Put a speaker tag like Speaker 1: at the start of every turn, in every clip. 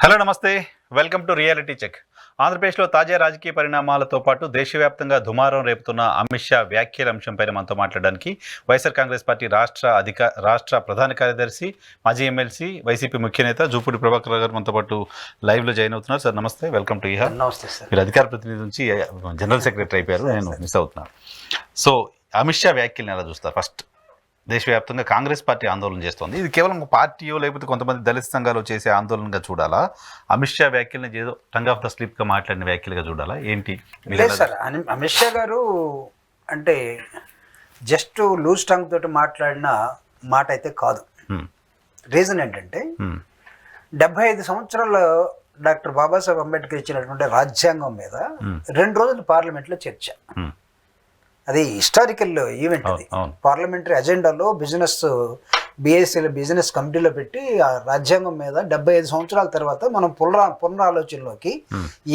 Speaker 1: Hello నమస్తే, welcome to reality check. ఆంధ్రప్రదేశ్లో తాజా రాజకీయ పరిణామాలతో పాటు దేశవ్యాప్తంగా దుమారం రేపుతున్న అమిత్ షా వ్యాఖ్యల అంశంపైన మనతో మాట్లాడడానికి వైఎస్ఆర్ కాంగ్రెస్ పార్టీ రాష్ట్ర ప్రధాన కార్యదర్శి, మాజీ ఎమ్మెల్సీ, వైసీపీ ముఖ్య నేత జూపూడి ప్రభాకర్ గారు మనతో పాటు లైవ్లో జాయిన్ అవుతున్నారు. సార్ నమస్తే, వెల్కమ్ టు ఇహా.
Speaker 2: నమస్తే సార్.
Speaker 1: మీరు అధికార ప్రతినిధి నుంచి జనరల్ సెక్రటరీ అయిపోయారు, నేను మిస్ అవుతున్నాను. సో అమిత్ షా వ్యాఖ్యలను ఎలా చూస్తారు? ఫస్ట్, దేశవ్యాప్తంగా కాంగ్రెస్ పార్టీ ఆందోళన చేస్తోంది. ఇది కేవలం ఒక పార్టీయో లేకపోతే కొంతమంది దళిత సంఘాలు చేసే ఆందోళనగా చూడాలా? అమిత్ షా వ్యాఖ్యలను ఏదో టంగ్ ఆఫ్ ద స్లిప్గా మాట్లాడిన వ్యాఖ్యలుగా చూడాలా? ఏంటి?
Speaker 2: లేదు సార్, అమిత్ షా గారు అంటే జస్ట్ లూజ్ టంగ్ తోటి మాట్లాడిన మాట అయితే కాదు. రీజన్ ఏంటంటే 75 సంవత్సరాల డాక్టర్ బాబాసాహెబ్ అంబేద్కర్ ఇచ్చినటువంటి రాజ్యాంగం మీద 2 రోజులు పార్లమెంట్లో చర్చ. అది హిస్టారికల్ ఈవెంట్. అది పార్లమెంటరీ అజెండాలో బిజినెస్ కమిటీలో పెట్టి ఆ రాజ్యాంగం మీద 75 సంవత్సరాల తర్వాత మనం పునరాలోచనలోకి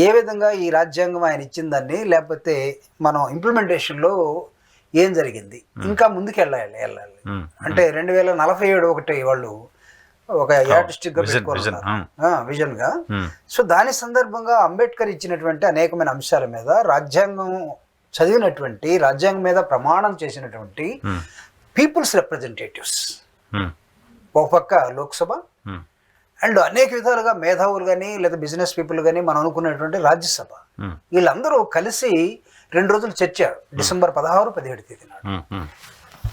Speaker 2: ఏ విధంగా ఈ రాజ్యాంగం ఆయన ఇచ్చిందాన్ని, లేకపోతే మనం ఇంప్లిమెంటేషన్లో ఏం జరిగింది, ఇంకా ముందుకు వెళ్ళాలి. అంటే 2047 ఒకటి వాళ్ళు ఒక యాటిస్టిక్ గా పెట్టుకోవాలి విజన్ గా. సో దాని సందర్భంగా అంబేద్కర్ ఇచ్చినటువంటి అనేకమైన అంశాల మీద, రాజ్యాంగం చదివినటువంటి, రాజ్యాంగం మీద ప్రమాణం చేసినటువంటి పీపుల్స్ రిప్రజెంటేటివ్స్, ఒక పక్క లోక్సభ అండ్ అనేక విధాలుగా మేధావులు కానీ లేదా బిజినెస్ పీపుల్ కానీ మనం అనుకున్నటువంటి రాజ్యసభ, వీళ్ళందరూ కలిసి 2 రోజులు చర్చ డిసెంబర్ 16, 17 తేదీ నాడు.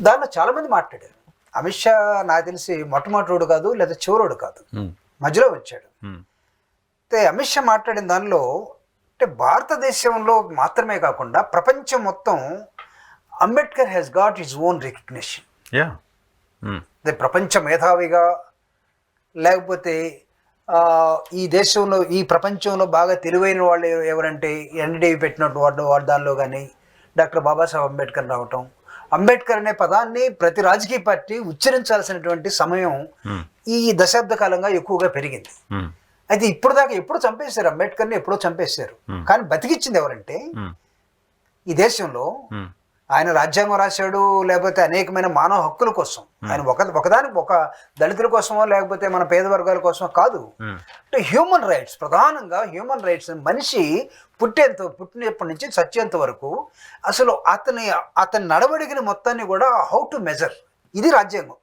Speaker 2: దానిలో చాలా మంది మాట్లాడారు. అమిత్ షా నాకు తెలిసి మొట్టమొదటి కాదు లేదా చివరోడు కాదు, మధ్యలో వచ్చాడు. అయితే అమిత్ షా మాట్లాడిన దానిలో అంటే భారతదేశంలో మాత్రమే కాకుండా ప్రపంచం మొత్తం Ambedkar has got his own recognition. ప్రపంచ మేధావిగా, లేకపోతే ఈ దేశంలో, ఈ ప్రపంచంలో బాగా తెలివైన వాళ్ళు ఎవరంటే ఎన్డీడీవి పెట్టినట్టు వాడు దానిలో కానీ డాక్టర్ బాబాసాహెబ్ అంబేద్కర్ రావటం. అంబేద్కర్ అనే పదాన్ని ప్రతి రాజకీయ పార్టీ ఉచ్చరించాల్సినటువంటి సమయం ఈ దశాబ్ద కాలంగా ఎక్కువగా పెరిగింది. అయితే ఇప్పుడు దాకా ఎప్పుడు చంపేశారు అంబేద్కర్ని, ఎప్పుడో చంపేశారు. కానీ బతికిచ్చింది ఎవరంటే ఈ దేశంలో ఆయన రాజ్యాంగం రాశాడు, లేకపోతే అనేకమైన మానవ హక్కుల కోసం ఆయన ఒకదానికి ఒక దళితుల కోసమో లేకపోతే మన పేద వర్గాల కోసమో కాదు. అంటే హ్యూమన్ రైట్స్, ప్రధానంగా హ్యూమన్ రైట్స్. మనిషి పుట్టినప్పటి నుంచి చచ్చేంత వరకు అసలు అతని నడవడికని మొత్తాన్ని కూడా హౌ టు మెజర్, ఇది రాజ్యాంగం.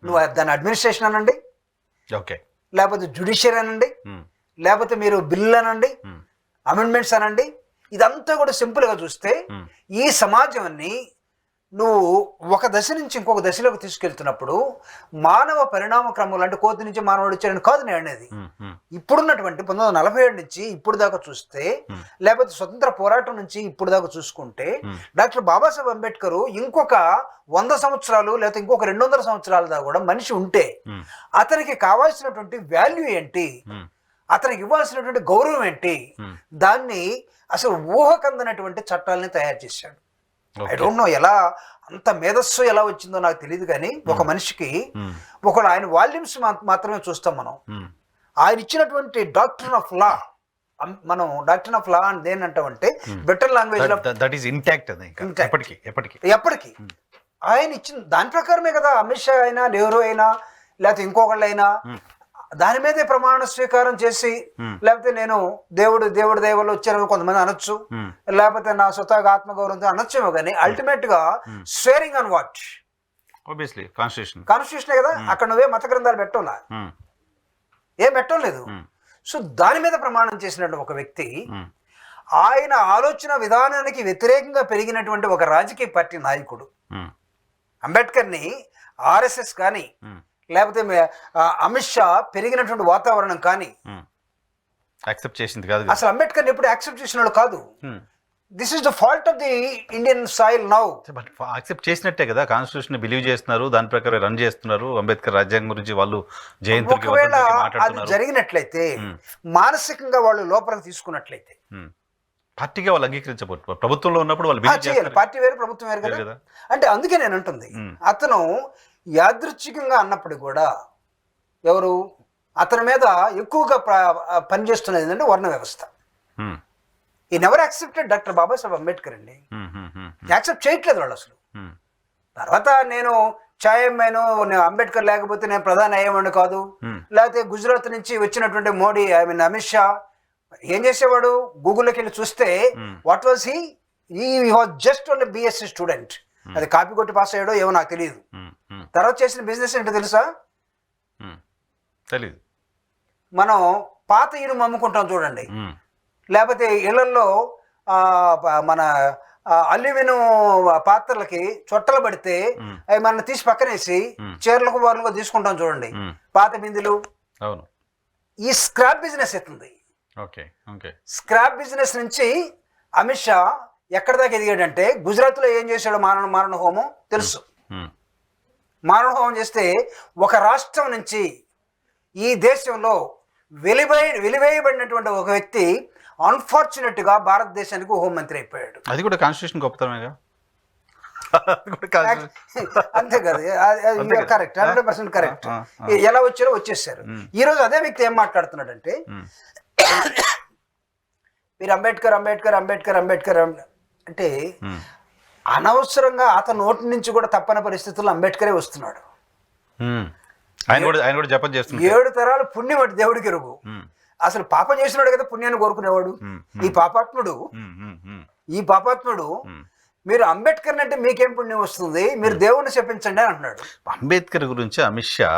Speaker 2: నువ్వు దాని అడ్మినిస్ట్రేషన్ అనండి,
Speaker 1: ఓకే,
Speaker 2: లేకపోతే జ్యుడిషియరీ అనండి, లేకపోతే మీరు బిల్ అనండి, అమెండ్మెంట్స్ అనండి, ఇదంతా కూడా సింపుల్గా చూస్తే ఈ సమాజాన్ని నువ్వు ఒక దశ నుంచి ఇంకొక దశలోకి తీసుకెళ్తున్నప్పుడు మానవ పరిణామ క్రమం అంటే కోతి నుంచి మానవుడు వచ్చాడని కాదు నేను అనేది. ఇప్పుడున్నటువంటి 1947 నుంచి ఇప్పుడు దాకా చూస్తే, లేకపోతే స్వతంత్ర పోరాటం నుంచి ఇప్పుడు దాకా చూసుకుంటే, డాక్టర్ బాబాసాహెబ్ అంబేద్కర్ ఇంకొక 100 సంవత్సరాలు లేకపోతే ఇంకొక 200 సంవత్సరాల దాకా కూడా మనిషి ఉంటే అతనికి కావాల్సినటువంటి వాల్యూ ఏంటి, అతనికి ఇవ్వాల్సినటువంటి గౌరవం ఏంటి, దాన్ని అసలు ఊహకందనటువంటి చట్టాలని తయారు చేశాడు. ఐ డోంట్ నో ఎలా అంత మేధస్సు ఎలా వచ్చిందో నాకు తెలియదు. కానీ ఒక మనిషికి ఒకళ్ళు ఆయన వాల్యూమ్స్ మాత్రమే చూస్తాం మనం. ఆయన ఇచ్చినటువంటి డాక్ట్రిన్ ఆఫ్ లా, మనం డాక్ట్రిన్ ఆఫ్ లా అని దేనంటామంటే బెటర్ లాంగ్వేజ్ ఎప్పటికీ ఆయన ఇచ్చిన దాని ప్రకారమే కదా అమిత్ షా అయినా, నెహ్రూ అయినా, లేకపోతే ఇంకొకళ్ళు అయినా దాని మీదే ప్రమాణ స్వీకారం చేసి, లేకపోతే నేను దేవుడి దయవల్ల వచ్చానని కొంతమంది అనొచ్చు, లేకపోతే నా స్వతహాగా ఆత్మగౌరవంతో అనొచ్చేమో. కానీ అల్టిమేట్ గా స్వేరింగ్ ఆన్ వాట్?
Speaker 1: ఆబ్వియస్లీ
Speaker 2: కాన్స్టిట్యూషనే కదా. అక్కడ నువ్వే మత గ్రంథాలు పెట్టోలా, ఏం పెట్టలేదు. సో దాని మీద ప్రమాణం చేసినట్టు ఒక వ్యక్తి, ఆయన ఆలోచన విధానానికి వ్యతిరేకంగా పెరిగినటువంటి ఒక రాజకీయ పార్టీ నాయకుడు అంబేద్కర్ని ఆర్ఎస్ఎస్ కానీ లేకపోతే అమిత్ షా పెరిగినటువంటి వాతావరణం కానీ
Speaker 1: యాక్సెప్ట్ చేసింది కాదు.
Speaker 2: అసలు అంబేద్కర్ని ఎప్పుడు యాక్సెప్ట్ చేసిన వాళ్ళు కాదు. This is the fault of the Indian soil now.
Speaker 1: But accept చేసినట్టే కదా, కాన్స్టిట్యూషన్ బిలీవ్ చేస్తున్నారు, దాని ప్రకారం రన్ చేస్తున్నారు. అంబేద్కర్ రాజ్యాంగం గురించి వాళ్ళు జయంతులకి
Speaker 2: ఒకవేళ అది జరిగినట్లయితే, మానసికంగా వాళ్ళు లోపలికి తీసుకున్నట్లయితే
Speaker 1: పార్టీగా వాళ్ళు అంగీకరించబోతు. ప్రభుత్వంలో ఉన్నప్పుడు వాళ్ళు
Speaker 2: పార్టీ వేరు, ప్రభుత్వం వేరు కదా. అంటే అందుకే నేను అంటుంది, అతను యాదృచ్ఛికంగా అన్నప్పుడు కూడా ఎవరు అతని మీద ఎక్కువగా పనిచేస్తున్నది ఏంటంటే వర్ణ వ్యవస్థ. ఈ never accepted doctor Babasaheb Ambedkar అండి. యాక్సెప్ట్ చేయట్లేదు వాళ్ళు అసలు. తర్వాత నేను ఛాయమ్మను అంబేద్కర్ లేకపోతే నేను ప్రధాని అయ్యేవాడిని కాదు, లేకపోతే గుజరాత్ నుంచి వచ్చినటువంటి మోడీ అమిత్ షా ఏం చేసేవాడు? గూగుల్లోకి వెళ్ళి చూస్తే what was he was just only BSc student. అది కాపీ కొట్టి పాస్ అయ్యాడో ఏమో నాకు తెలియదు. తర్వాత చేసిన బిజినెస్ ఏంటో తెలుసా?
Speaker 1: తెలీదు.
Speaker 2: మనం పాత ఇనుము అమ్ముకుంటాం చూడండి, లేకపోతే ఇళ్లలో మన అల్యూమినియం పాత్రలకి చొట్టలు పడితే అవి మనం తీసి పక్కనేసి చీరలకు వారులుగా తీసుకుంటాం చూడండి, పాత బిందులు.
Speaker 1: అవును.
Speaker 2: ఈ స్క్రాప్ బిజినెస్ ఎత్తుంది. స్క్రాప్ బిజినెస్ నుంచి అమిత్ షా ఎక్కడి దాకా ఎదిగాడంటే, గుజరాత్లో ఏం చేశాడు? మారణ హోమం తెలుసు. మారణ హోమం చేస్తే ఒక రాష్ట్రం నుంచి ఈ దేశంలో వెలివేయబడినటువంటి ఒక వ్యక్తి అన్ఫార్చునేట్ గా భారతదేశానికి హోంమంత్రి అయిపోయాడు.
Speaker 1: అది కూడా కాన్స్టిట్యూషన్ గొప్పతనమేగా.
Speaker 2: అంతే కదా, కరెక్ట్, 100% కరెక్ట్. ఎలా వచ్చారో వచ్చేసారు. ఈ రోజు అదే వ్యక్తి ఏం మాట్లాడుతున్నాడంటే, మీరు అంబేద్కర్ అంబేద్కర్ అంబేద్కర్ అంబేద్కర్ అంటే అనవసరంగా అతని నోటి నుంచి కూడా తప్పని పరిస్థితుల్లో అంబేద్కరే వస్తున్నాడు.
Speaker 1: ఆయన కూడా జపం చేస్తున్నాడు.
Speaker 2: 7 తరాలు పుణ్యం అంటే దేవుడికి ఎరుగు. అసలు పాపం చేసినాడు కదా పుణ్యాన్ని కోరుకునేవాడు. ఈ పాపాత్ముడు మీరు అంబేద్కర్ అంటే మీకేం పుణ్యం వస్తుంది, మీరు దేవుణ్ణి చెప్పించండి అని అంటున్నాడు.
Speaker 1: అంబేద్కర్ గురించి అమిత్ షా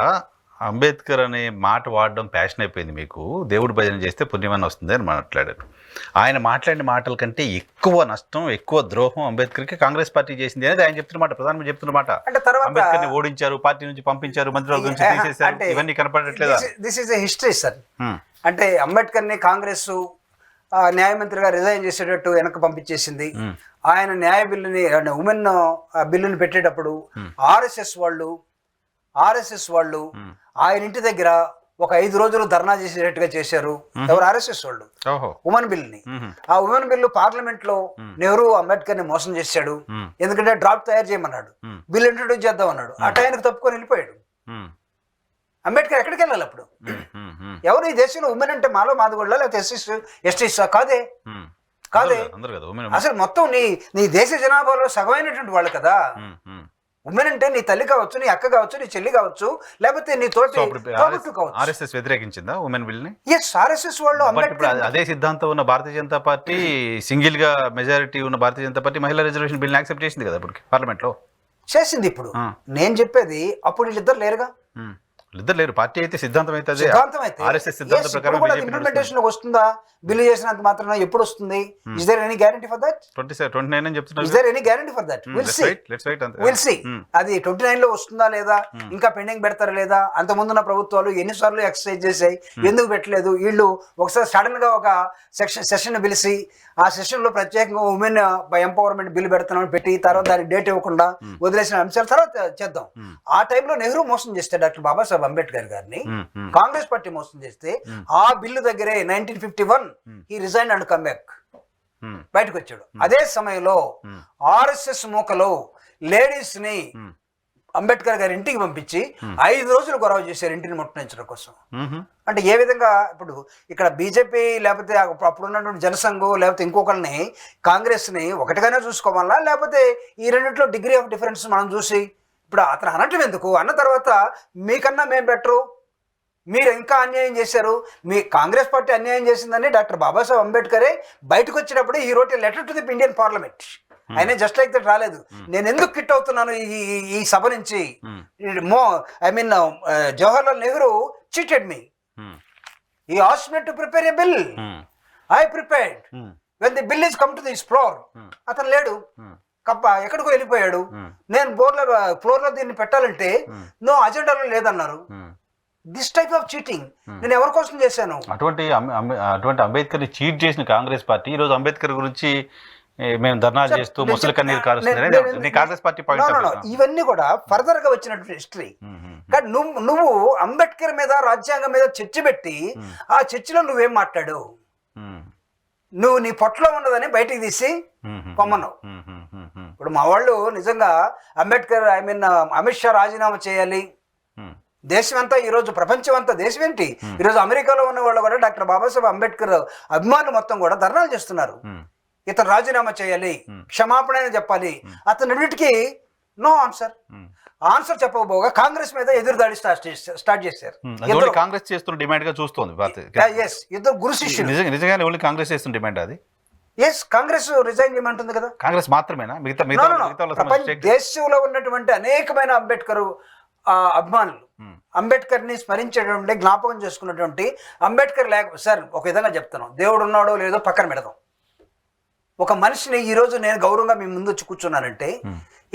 Speaker 1: అంబేద్కర్ అనే మాట వాడడం ప్యాషన్ అయిపోయింది. మీకు దేవుడి భజన చేస్తే పుణ్యమని వస్తుంది అని మాట్లాడారు. ఆయన మాట్లాడిన మాటల కంటే ఎక్కువ నష్టం, ఎక్కువ ద్రోహం అంబేద్కర్కి కాంగ్రెస్ పార్టీ చేసింది అనేది ఆయన చెప్తున్నమాట, ప్రధానమంత్రి చెప్తున్నమాట. అంబేద్కర్ని ఓడించారు, పార్టీ నుంచి పంపించారు, మంత్రుల నుంచి తీసేశారు, ఇవన్నీ కనపడట్లేదా?
Speaker 2: This is a history sir. అంటే అంబేద్కర్ని కాంగ్రెస్ న్యాయమంత్రిగా రిజైన్ చేసేటట్టు వెనక్కి పంపించేసింది. ఆయన న్యాయ బిల్లుని, ఉమెన్ బిల్లుని పెట్టేటప్పుడు ఆర్ఎస్ఎస్ వాళ్ళు ఆయన ఇంటి దగ్గర ఒక 5 రోజులు ధర్నా చేసేటట్టుగా చేశారు. ఎవరు? ఆర్ఎస్ఎస్ వాళ్ళు ఉమెన్ బిల్ని. ఆ ఉమెన్ బిల్లు పార్లమెంట్ లో నెహ్రూ అంబేద్కర్ ని మోసం చేశాడు. ఎందుకంటే డ్రాఫ్ట్ తయారు చేయమన్నాడు, బిల్ ఇంట్రొడ్యూస్ చేద్దాం అన్నాడు. ఆ టైంకి తప్పుకొని వెళ్ళిపోయాడు. అంబేద్కర్ ఎక్కడికి వెళ్ళాలి అప్పుడు? ఎవరు ఈ దేశంలో ఉమెన్ అంటే మాలో మాదిగోళ్ళ లేకపోతే ఎస్టీస్? కాదే. అసలు మొత్తం నీ దేశ జనాభాలో సగమైనటువంటి వాళ్ళు కదా. ఉమెన్ అంటే నీ తల్లి కావచ్చు, నీ అక్క కావచ్చు, నీ చెల్లి కావచ్చు, లేకపోతే నీ తోటి కావచ్చు.
Speaker 1: ఆర్ఎస్ఎస్ వ్యతిరేకించిందా ఉమెన్ బిల్ ని?
Speaker 2: ఎస్, ఆర్ఎస్ఎస్ వాళ్ళు.
Speaker 1: అదే సిద్ధాంతం ఉన్న భారతీయ జనతా పార్టీ, సింగిల్ గా మెజారిటీ ఉన్న భారతీయ జనతా పార్టీ మహిళా రిజర్వేషన్ బిల్ ని యాక్సెప్ట్ చేసింది కదా ఇప్పుడు పార్లమెంట్ లో.
Speaker 2: చేసింది. ఇప్పుడు నేను చెప్పేది అప్పుడు వీళ్ళిద్దరు లేరుగా.
Speaker 1: ఇద్దరు లేరు. పార్టీ అయితే సిద్ధాంతం అయితే ఆర్ఎస్ఎస్ సిద్ధాంతం ప్రకారం
Speaker 2: ఇంప్లిమెంటేషన్ వస్తుందా? బిల్లు చేసినంత మాత్రం ఎప్పుడు వస్తుంది? Is there any guarantee for that?
Speaker 1: 29 అని చెప్తున్నారు.
Speaker 2: Is there any guarantee for that? Will see. అది 29 లో వస్తుందా లేదా, ఇంకా పెండింగ్ పెడతారా లేదా? అంత ముందున్న ప్రభుత్వాలు ఎన్నిసార్లు ఎక్సర్సైజ్ చేసాయి, ఎందుకు పెట్టలేదు? వీళ్ళు ఒకసారి సడన్ గా ఒక సెషన్ పిలిచి ఆ సెషన్ లో ప్రత్యేకంగా ఉమెన్ ఎంపవర్మెంట్ బిల్లు పెడుతున్నామని పెట్టి తర్వాత దానికి డేట్ ఇవ్వకుండా వదిలేసిన అంశాలు తర్వాత చేద్దాం. ఆ టైంలో నెహ్రూ మోసం చేస్తే డాక్టర్ బాబాసాహెబ్ అంబేద్కర్ గారిని కాంగ్రెస్ పార్టీ మోసం చేస్తే ఆ బిల్లు దగ్గరే 1951 he resigned and come back. బయటకు వచ్చాడు. అదే సమయంలో ఆర్ఎస్ఎస్ మూకలో లేడీస్ ని అంబేద్కర్ గారి ఇంటికి పంపించి 5 రోజులు గొడవ చేశారు ఇంటిని ముట్టడించడం కోసం. అంటే ఏ విధంగా ఇప్పుడు ఇక్కడ బీజేపీ లేకపోతే అప్పుడున్నటువంటి జనసంఘం లేకపోతే ఇంకొకరిని కాంగ్రెస్ ని ఒకటిగానే చూసుకోవాలా, లేకపోతే ఈ రెండిట్లో డిగ్రీ ఆఫ్ డిఫరెన్స్ మనం చూసి ఇప్పుడు అతను అనటం ఎందుకు? అన్న తర్వాత మీకన్నా మేము బెటరు, మీరు ఇంకా అన్యాయం చేశారు, మీ కాంగ్రెస్ పార్టీ అన్యాయం చేసిందని డాక్టర్ బాబాసాహెబ్ అంబేద్కరే బయటకు వచ్చినప్పుడు ఈ wrote letter to the Indian parliament. ఆయన జస్ట్ లైక్ దట్ రాలేదు. నేను ఎందుకు కిట్ అవుతున్నాను ఈ సభ నుంచి? Jawaharlal Nehru cheated me. He asked me to prepare a bill. I prepared. When the bill is come to this floor, అతను లేడు, కప్ప ఎక్కడికో వెళ్ళిపోయాడు. నేను ఫ్లోర్ లో దీన్ని పెట్టాలంటే నో అజెండాలో లేదన్నారు. దిస్ టైప్ ఆఫ్ చీటింగ్ నేను ఎవరి కోసం చేశాను?
Speaker 1: అటువంటి అంబేద్కర్ ని చీట్ చేసిన కాంగ్రెస్ పార్టీ ఈ రోజు అంబేద్కర్ గురించి మేము ధర్నాలు చేస్తూ ముసలి కన్నీరు కారుస్తుంది కాంగ్రెస్ పార్టీ.
Speaker 2: ఇవన్నీ కూడా ఫర్దర్ గా వచ్చినటువంటి హిస్టరీ. కానీ నువ్వు అంబేద్కర్ మీద రాజ్యాంగం మీద చర్చ పెట్టి ఆ చర్చలో నువ్వేం మాట్లాడు? నువ్వు నీ పొట్టలో ఉన్నదని బయటికి తీసి పొమ్మన్నావు. ఇప్పుడు మా వాళ్ళు నిజంగా అంబేద్కర్ అమిత్ షా రాజీనామా చేయాలి. దేశం అంతా ఈరోజు, ప్రపంచం అంతా, దేశం ఏంటి ఈరోజు అమెరికాలో ఉన్న వాళ్ళు కూడా డాక్టర్ బాబాసాహెబ్ అంబేద్కర్ అభిమానులు మొత్తం కూడా ధర్నాలు చేస్తున్నారు. ఇతను రాజీనామా చేయాలి, క్షమాపణ చెప్పాలి. అతను రెండింటికి నో ఆన్సర్. ఆన్సర్ చెప్పకపోగా కాంగ్రెస్ మీద ఎదురుదాడి స్టార్ట్ చేశారు.
Speaker 1: అది ఓన్లీ కాంగ్రెస్ చేస్తున్న డిమాండ్ గా చూస్తోంది
Speaker 2: ఎస్, ఇద్దరు గురు శిష్యులు.
Speaker 1: నిజంగానే ఓన్లీ కాంగ్రెస్ చేస్తున్న డిమాండ్ అది.
Speaker 2: ఎస్, కాంగ్రెస్ రిజైన్ చేయమంటుంది కదా.
Speaker 1: కాంగ్రెస్ మాత్రమేనా? మిగతా
Speaker 2: No, no, no. దేశంలో ఉన్నటువంటి అనేకమైన అంబేద్కర్ అభిమానులు, అంబేద్కర్ ని స్మరించేటువంటి, జ్ఞాపకం చేసుకున్నటువంటి, అంబేద్కర్ సార్ ఒక విధంగా చెప్తాను, దేవుడు ఉన్నాడో లేదో పక్కన పెడదాం. ఒక మనిషిని ఈ రోజు నేను గౌరవంగా మీ ముందు వచ్చి కూర్చున్నానంటే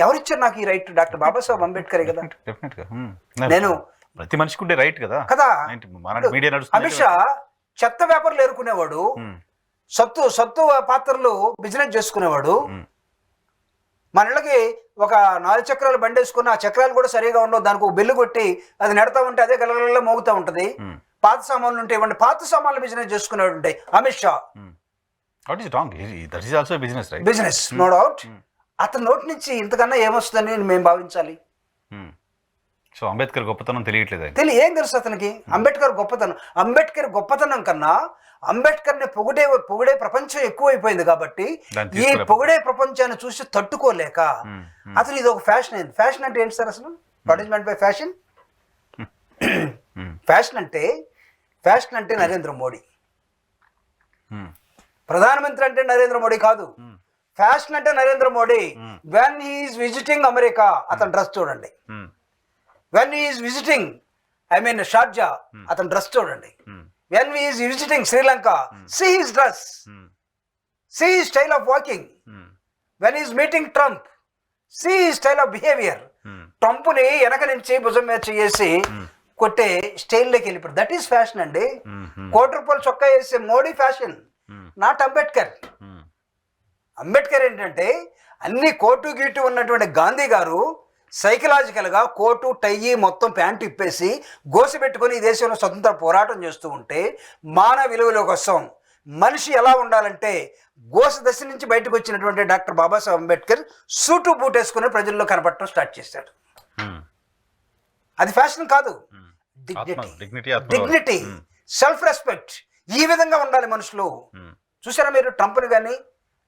Speaker 2: ఎవరిచ్చారు నాకు ఈ రైట్? డాక్టర్ బాబాసాహెబ్ అంబేద్కర్ కదా. నేను
Speaker 1: ప్రతి మనిషికి ఉండే రైట్ కదా.
Speaker 2: అమిత్ షా చెత్త వ్యాపారులు ఏరుకునేవాడు, సత్తు పాత్రలు బిజినెస్ చేసుకునేవాడు. మన ఇళ్ళకి ఒక 4 చక్రాలు బండి వేసుకుని ఆ చక్రాలు కూడా సరిగా ఉండవు, దానికి ఒక బెల్లు కొట్టి అది నడతా ఉంటే అదే గలగల మోగుతూ ఉంటది. పాత సామాన్లు ఉంటే ఇవ్వండి, పాత సామాన్లు బిజినెస్ చేసుకునేవాడు ఉంటాయి Amit Shah. Business no doubt. అతని నోటి నుంచి ఇంతకన్నా ఏమొస్తుందని మేము భావించాలి.
Speaker 1: సో అంబేద్కర్ గొప్పతనం తెలియట్లేదు.
Speaker 2: ఏం తెలుసు అతనికి అంబేద్కర్ గొప్పతనం? అంబేద్కర్ గొప్పతనం కన్నా అంబేద్కర్ ని పొగిడే ప్రపంచం ఎక్కువైపోయింది కాబట్టి ఈ పొగిడే ప్రపంచాన్ని చూసి తట్టుకోలేక అతను ఇది ఒక ఫ్యాషన్ అయింది. ఫ్యాషన్ అంటే ఏంటి సార్ అసలు? What is meant by fashion? Fashion అంటే నరేంద్ర మోడీ. ప్రధానమంత్రి అంటే నరేంద్ర మోడీ కాదు. ఫ్యాషన్ అంటే Narendra Modi. When he's visiting America అతని డ్రెస్ చూడండి. వెన్ హీఈస్ విజిటింగ్ షార్జా అతని డ్రెస్ చూడండి. When he is visiting Sri Lanka, see his dress, see his style of walking. When he is meeting Trump, see his style of behavior. Trump ని వెనక నుంచి భుజం మీద చేసి కొట్టే స్టైల్లోకి వెళ్ళిపోయాడు. దట్ ఈస్ ఫ్యాషన్ అండి. ₹1 చొక్కా వేసే మోడీ ఫ్యాషన్, నాట్ అంబేద్కర్. అంబేద్కర్ ఏంటంటే అన్ని కోటు గీటు ఉన్నటువంటి గాంధీ గారు సైకలాజికల్గా కోటు టయ్యి మొత్తం ప్యాంటు ఇప్పేసి గోసి పెట్టుకొని ఈ దేశంలో స్వతంత్ర పోరాటం చేస్తూ ఉంటే మానవ విలువల కోసం మనిషి ఎలా ఉండాలంటే గోస దశ నుంచి బయటకు వచ్చినటువంటి doctor Babasaheb Ambedkar suit boot వేసుకుని ప్రజల్లో కనపడటం స్టార్ట్ చేశాడు. అది ఫ్యాషన్ కాదు, డిగ్నిటీ, సెల్ఫ్ రెస్పెక్ట్. ఈ విధంగా ఉండాలి మనుషులు. చూసారా మీరు ట్రంప్ని కానీ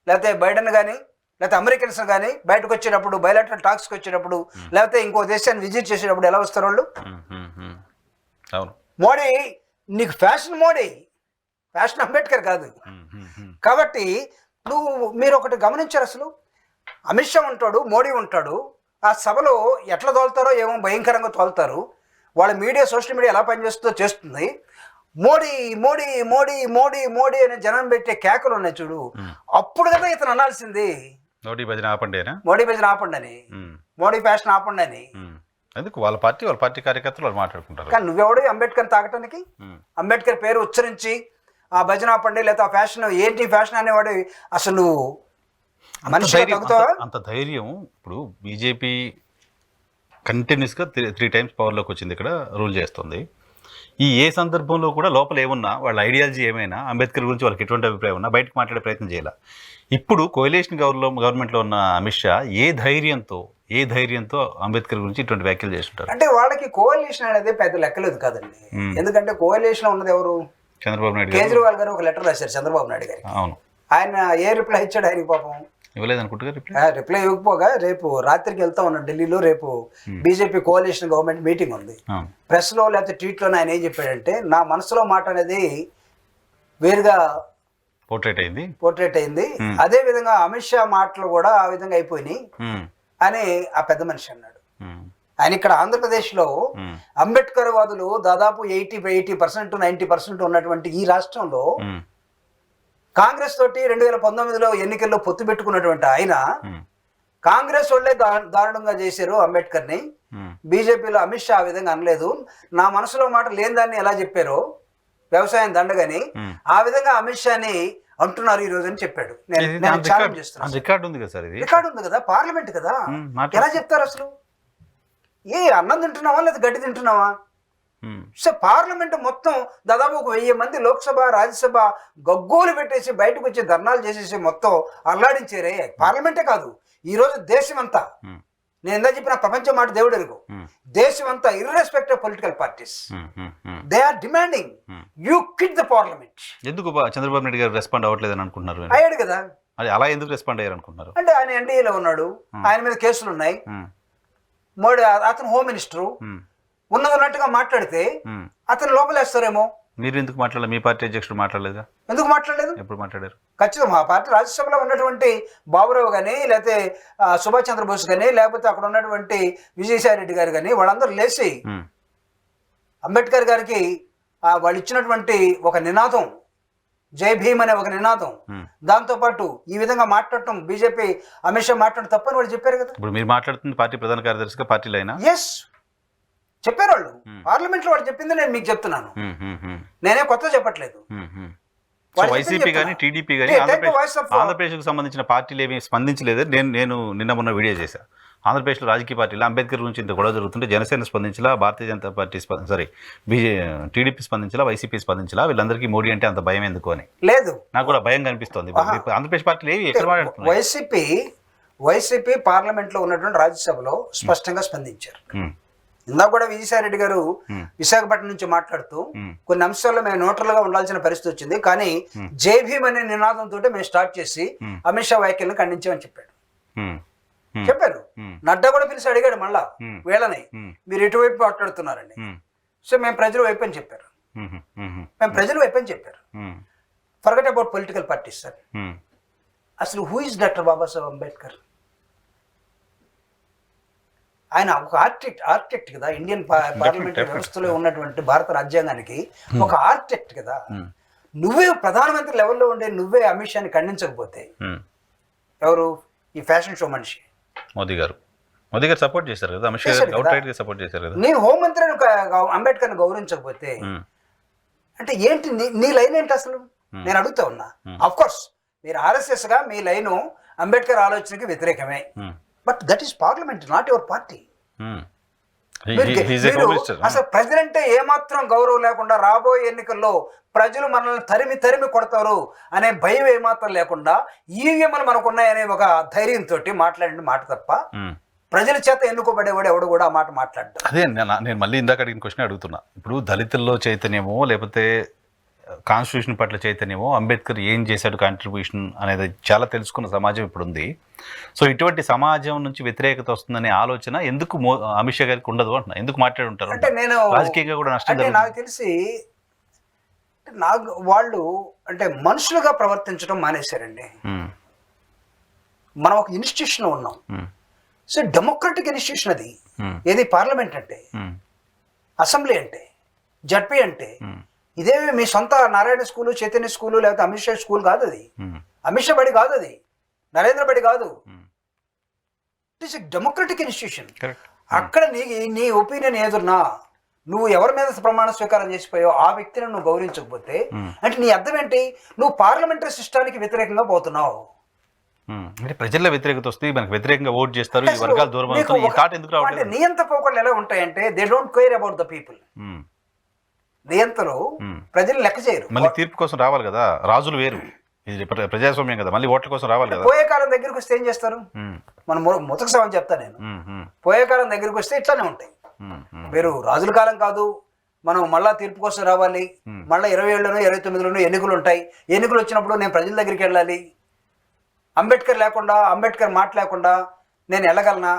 Speaker 2: లేకపోతే బైడెన్ కానీ లేకపోతే అమెరికన్స్ కానీ బయటకు వచ్చేటప్పుడు, బయలాటరల్ టాక్స్కి వచ్చేటప్పుడు, లేకపోతే ఇంకో దేశాన్ని విజిట్ చేసేటప్పుడు ఎలా వస్తారు వాళ్ళు? మోడీ నీకు ఫ్యాషన్, మోడీ ఫ్యాషన్ అంబేద్కర్ కాదు. కాబట్టి మీరు ఒకటి గమనించారు, అసలు అమిత్ షా ఉంటాడు, మోడీ ఉంటాడు, ఆ సభలో ఎట్లా తోలుతారో ఏమో భయంకరంగా తోలుతారు. వాళ్ళ మీడియా, సోషల్ మీడియా ఎలా పనిచేస్తుందో చేస్తుంది. మోడీ మోడీ మోడీ మోడీ మోడీ అనే జనం పెట్టే కేకలు ఉన్నాయి చూడు, అప్పుడు కదా ఇతను అనాల్సింది
Speaker 1: మోడీ భజన ఆపండి అని,
Speaker 2: మోడీ ఫ్యాషన్ ఆపండి అని.
Speaker 1: ఎందుకు వాళ్ళ పార్టీ కార్యకర్తలు వాళ్ళు మాట్లాడుకుంటారు.
Speaker 2: కానీ నువ్వెవడు అంబేద్కర్ తాకటానికి? అంబేద్కర్ పేరు ఉచ్చరించి ఆ భజన ఆపండి లేదా ఆ ఫ్యాషన్ ఏంటి ఫ్యాషన్ అనేవాడు అసలు నువ్వు మనిషి
Speaker 1: అంత ధైర్యం? ఇప్పుడు బీజేపీ కంటిన్యూస్గా 3 times పవర్లోకి వచ్చింది, ఇక్కడ రూల్ చేస్తుంది. ఏ సందర్భంలో కూడా లోపల ఏమున్నా, వాళ్ళ ఐడియాలజీ ఏమైనా, అంబేద్కర్ గురించి వాళ్ళకి ఎటువంటి అభిప్రాయం ఉన్నా బయటకు మాట్లాడే ప్రయత్నం చేయాలి. ఇప్పుడు కోయలేషన్ గవర్నమెంట్లో ఉన్న అమిత్ షా ఏ ధైర్యంతో అంబేద్కర్ గురించి ఇటువంటి వ్యాఖ్యలు చేస్తుంటారు?
Speaker 2: అంటే వాళ్ళకి కోయలేషన్ అనేది పెద్ద లెక్కలేదు కాదండి. ఎందుకంటే కోయలేషన్ ఉన్నది ఎవరు?
Speaker 1: చంద్రబాబు నాయుడు.
Speaker 2: కేజ్రీవాల్ గారు ఒక లెటర్ రాశారు చంద్రబాబు నాయుడు గారికి.
Speaker 1: అవును.
Speaker 2: ఆయన ఏ రిప్లై ఇచ్చాడు? ఆయనకి పాపం
Speaker 1: ఇవ్వలేదు అనుకుంటుగా.
Speaker 2: రిప్లై ఇవ్వకపోగా రేపు రాత్రికి వెళ్తా ఉన్నాడు ఢిల్లీలో. రేపు బీజేపీ కోalition గవర్నమెంట్ మీటింగ్ ఉంది. ప్రెస్ లో లేకపోతే ట్వీట్ లో ఆయన ఏం చెప్పాడంటే, నా మనసులో మాట అనేది వేరుగా పోర్ట్రేట్ అయింది, అదే విధంగా అమిత్ షా మాటలు కూడా ఆ విధంగా అయిపోయినాయి అని ఆ పెద్ద మనిషి అన్నాడు. ఆయన ఇక్కడ ఆంధ్రప్రదేశ్ లో అంబేద్కర్ వాదులు దాదాపు 80% 90% ఉన్నటువంటి ఈ రాష్ట్రంలో కాంగ్రెస్ తోటి 2019లో ఎన్నికల్లో పొత్తు పెట్టుకున్నటువంటి ఆయన, కాంగ్రెస్ వాళ్ళే దారుణంగా చేశారు అంబేద్కర్ ని, బీజేపీలో అమిత్ షా ఆ విధంగా అనలేదు, నా మనసులో మాట లేని దాన్ని ఎలా చెప్పారో వ్యవసాయం దండగని ఆ విధంగా అమిత్ షాని అంటున్నారు ఈ రోజు అని చెప్పాడు. నేను ఛాలెంజ్ చేస్తున్నాను.
Speaker 1: రికార్డు
Speaker 2: ఉంది కదా, పార్లమెంట్ కదా, ఎలా చెప్తారు అసలు? అన్నం తింటున్నావా లేదా గడ్డి తింటున్నావా? సో పార్లమెంట్ మొత్తం దాదాపు 1000 మంది లోక్సభ రాజ్యసభ గగ్గోలు పెట్టేసి బయటకు వచ్చి ధర్నాలు చేసేసి మొత్తం అల్లాడించారే. పార్లమెంటే కాదు, ఈ రోజు దేశం అంతా, నేను ఎంత చెప్పిన ప్రపంచం మాట దేవుడు ఎరుగు, దేశం అంతా irrespective of political parties they are demanding you quit the parliament.
Speaker 1: ఎందుకు చంద్రబాబు నాయుడు గారు రెస్పాండ్ అవ్వట్లేదు అని అనుకుంటున్నారు?
Speaker 2: అయ్యాడు కదా.
Speaker 1: అది అలా ఎందుకు రెస్పాండ్ అయ్యారు అనుకుంటున్నారు?
Speaker 2: అంటే ఆయన ఎన్డీఏలో ఉన్నాడు, ఆయన మీద కేసులు ఉన్నాయి, మోడీ అతను హోమ్ మినిస్టరు ఉన్నట్టుగా మాట్లాడితే అతను లోపలేస్తారేమో.
Speaker 1: మీరు ఎందుకు మాట్లాడలేదు? మీ పార్టీ అధ్యక్షుడు మాట్లాడలేదా?
Speaker 2: ఎందుకు మాట్లాడలేదు?
Speaker 1: ఎప్పుడు మాట్లాడారు?
Speaker 2: ఖచ్చితంగా మా పార్టీ రాజ్యసభలో ఉన్నటువంటి బాబురావు కానీ, లేకపోతే సుభాష్ చంద్రబోస్ కానీ, లేకపోతే అక్కడ ఉన్నటువంటి విజయసాయి రెడ్డి గారు కానీ వాళ్ళందరూ లేచి అంబేద్కర్ గారికి వాళ్ళు ఇచ్చినటువంటి ఒక నినాదం, జై భీమ్ అనే ఒక నినాదం, దాంతోపాటు ఈ విధంగా మాట్లాడటం బీజేపీ అమిత్ షా మాట్లాడటం తప్పని వాళ్ళు చెప్పారు కదా.
Speaker 1: ఇప్పుడు మీరు మాట్లాడుతుంది పార్టీ ప్రధాన కార్యదర్శిగా పార్టీలో అయినా?
Speaker 2: ఎస్, చెప్పారు వాళ్ళు పార్లమెంట్ లో. వాళ్ళు చెప్పింది నేను మీకు చెప్తున్నాను, నేనే కొత్త చెప్పట్లేదు.
Speaker 1: వైసీపీ కానీ టీడీపీ కానీ ఆంధ్రప్రదేశ్కి సంబంధించిన పార్టీలు ఏమీ స్పందించలేదు. నేను నిన్న మొన్న వీడియో చేశాను. ఆంధ్రప్రదేశ్లో రాజకీయ పార్టీలు అంబేద్కర్ గురించి ఇంత గొడవ జరుగుతుంటే Janasena స్పందించలా, Bharatiya Janata party TDP స్పందించలా, YCP స్పందించలా. వీళ్ళందరికీ మోడీ అంటే అంత భయం ఎందుకు అని
Speaker 2: లేదు,
Speaker 1: నాకు కూడా భయం కనిపిస్తుంది. ఆంధ్రప్రదేశ్ పార్టీలు ఏవి ఎక్కడ మాట్లాడుతున్నాయి?
Speaker 2: వైసీపీ పార్లమెంట్ లో ఉన్నటువంటి రాజ్యసభలో స్పష్టంగా స్పందించారు. ఇందాక కూడా విజయసాయి రెడ్డి గారు విశాఖపట్నం నుంచి మాట్లాడుతూ కొన్ని అంశాల్లో మేము న్యూట్రల్ గా ఉండాల్సిన పరిస్థితి వచ్చింది, కానీ జై భీమ్ అనే నినాదంతో మేము స్టార్ట్ చేసి అమిత్ షా వ్యాఖ్యలను ఖండించామని చెప్పారు. నడ్డా కూడా పిలిచి అడిగాడు మళ్ళా వీళ్ళని, మీరు ఎటువైపు మాట్లాడుతున్నారండి. సో మేము ప్రజల వైపు అని చెప్పారు. Forget about political parties sir. అసలు who is doctor Babasaheb Ambedkar? ఆయన ఒక ఆర్కిటెక్ట్ కదా, ఇండియన్ పార్లమెంటరీ వ్యవస్థలో ఉన్నటువంటి భారత రాజ్యాంగానికి ఒక ఆర్కిటెక్ట్ కదా. నువ్వే ప్రధానమంత్రి లెవెల్లో ఉండే నువ్వే అమిత్ షాని ఖండించకపోతే ఎవరు? ఈ ఫ్యాషన్ షో మనిషి
Speaker 1: మోదీ గారు సపోర్ట్ చేశారు కదా, అమిత్ షా సపోర్ట్ చేశారు కదా.
Speaker 2: నీ హోంమంత్రి అంబేద్కర్ ని గౌరవించకపోతే అంటే ఏంటి నీ లైన్ ఏంటి అసలు? నేను అడుగుతా ఉన్నా. అఫ్ కోర్స్ మీరు ఆర్ఎస్ఎస్ గా మీ లైను అంబేద్కర్ ఆలోచనకి వ్యతిరేకమే, but that is parliament, not your party. అసలు ప్రజలంటే ఏమాత్రం గౌరవం లేకుండా రాబోయే ఎన్నికల్లో ప్రజలు మనల్ని తరిమి కొడతారు అనే భయం ఏమాత్రం లేకుండా ఈవీఎంలు మనకు ఉన్నాయనే ఒక ధైర్యంతో మాట్లాడిన మాట తప్ప ప్రజల చేత ఎన్నుకోబడేవాడు ఎవడు కూడా ఆ మాట మాట్లాడతాడు.
Speaker 1: అదే నేను మళ్ళీ ఇందాక అడిగిన క్వశ్చన్ అడుగుతున్నా. ఇప్పుడు దళితుల్లో చైతన్యమో లేకపోతే కాన్స్టిట్యూషన్ పట్ల చైతన్యమో, అంబేద్కర్ ఏం చేశాడు కాంట్రిబ్యూషన్ అనేది చాలా తెలుసుకున్న సమాజం ఇప్పుడు ఉంది. సో ఇటువంటి సమాజం నుంచి వ్యతిరేకత వస్తుందనే ఆలోచన ఎందుకు అమిత్ షా గారికి ఉండదు అంటున్నా? ఎందుకు మాట్లాడి ఉంటారు?
Speaker 2: అంటే నేను
Speaker 1: రాజకీయంగా కూడా నష్టం.
Speaker 2: నాకు తెలిసి వాళ్ళు అంటే మనుషులుగా ప్రవర్తించడం మానేశారండి. మనం ఒక ఇన్స్టిట్యూషన్ ఉన్నాం. సో డెమోక్రటిక్ ఇన్స్టిట్యూషన్ అది. ఏది పార్లమెంట్ అంటే, అసెంబ్లీ అంటే, జడ్పీ అంటే ఇదేమి మీ సొంత నారాయణ స్కూలు, చైతన్య స్కూలు, లేకపోతే అమిత్ షా స్కూల్ కాదు అది. అమిత్ షా బడి కాదు అది, నరేంద్ర బడి కాదు. It is a democratic institution. అక్కడ నీ ఒపీనియన్ ఏదున్నా, నువ్వు ఎవరి మీద ప్రమాణ స్వీకారం చేసిపోయావు ఆ వ్యక్తిని నువ్వు గౌరవించకపోతే అంటే నీ అర్థం ఏంటి? నువ్వు పార్లమెంటరీ సిస్టానికి వ్యతిరేకంగా పోతున్నావు.
Speaker 1: అంటే ప్రజల్లో వ్యతిరేకత వస్తే మనకు వ్యతిరేకంగా ఓట్ చేస్తారు, ఈ వర్గాలు దూరం అవుతాయి. ఈ థాట్ ఎందుకు రావట్లేదు?
Speaker 2: అంటే నియంత పోకళ్ళు ఎలా ఉంటాయంటే they don't care about the people. నియంతలు ప్రజలు లెక్క చేయరు.
Speaker 1: మళ్ళీ తీర్పు కోసం రావాలి కదా, రాజులు వేరు, ఇది ప్రజాస్వామ్యం కదా, మళ్ళీ ఓట్ల కోసం రావాలి కదా.
Speaker 2: పోయే కాలం దగ్గరికి వస్తే ఏం చేస్తారు? మనం ముతక సభ చెప్తా నేను. పోయే కాలం దగ్గరికి వస్తే ఇట్లానే ఉంటాయి. మీరు రాజుల కాలం కాదు, మనం మళ్ళా తీర్పు కోసం రావాలి, మళ్ళీ 27లోనో 29లోనో ఎన్నికలు ఉంటాయి. ఎన్నికలు వచ్చినప్పుడు నేను ప్రజల దగ్గరికి వెళ్ళాలి. అంబేద్కర్ లేకుండా, అంబేద్కర్ మాట లేకుండా నేను వెళ్ళగలనా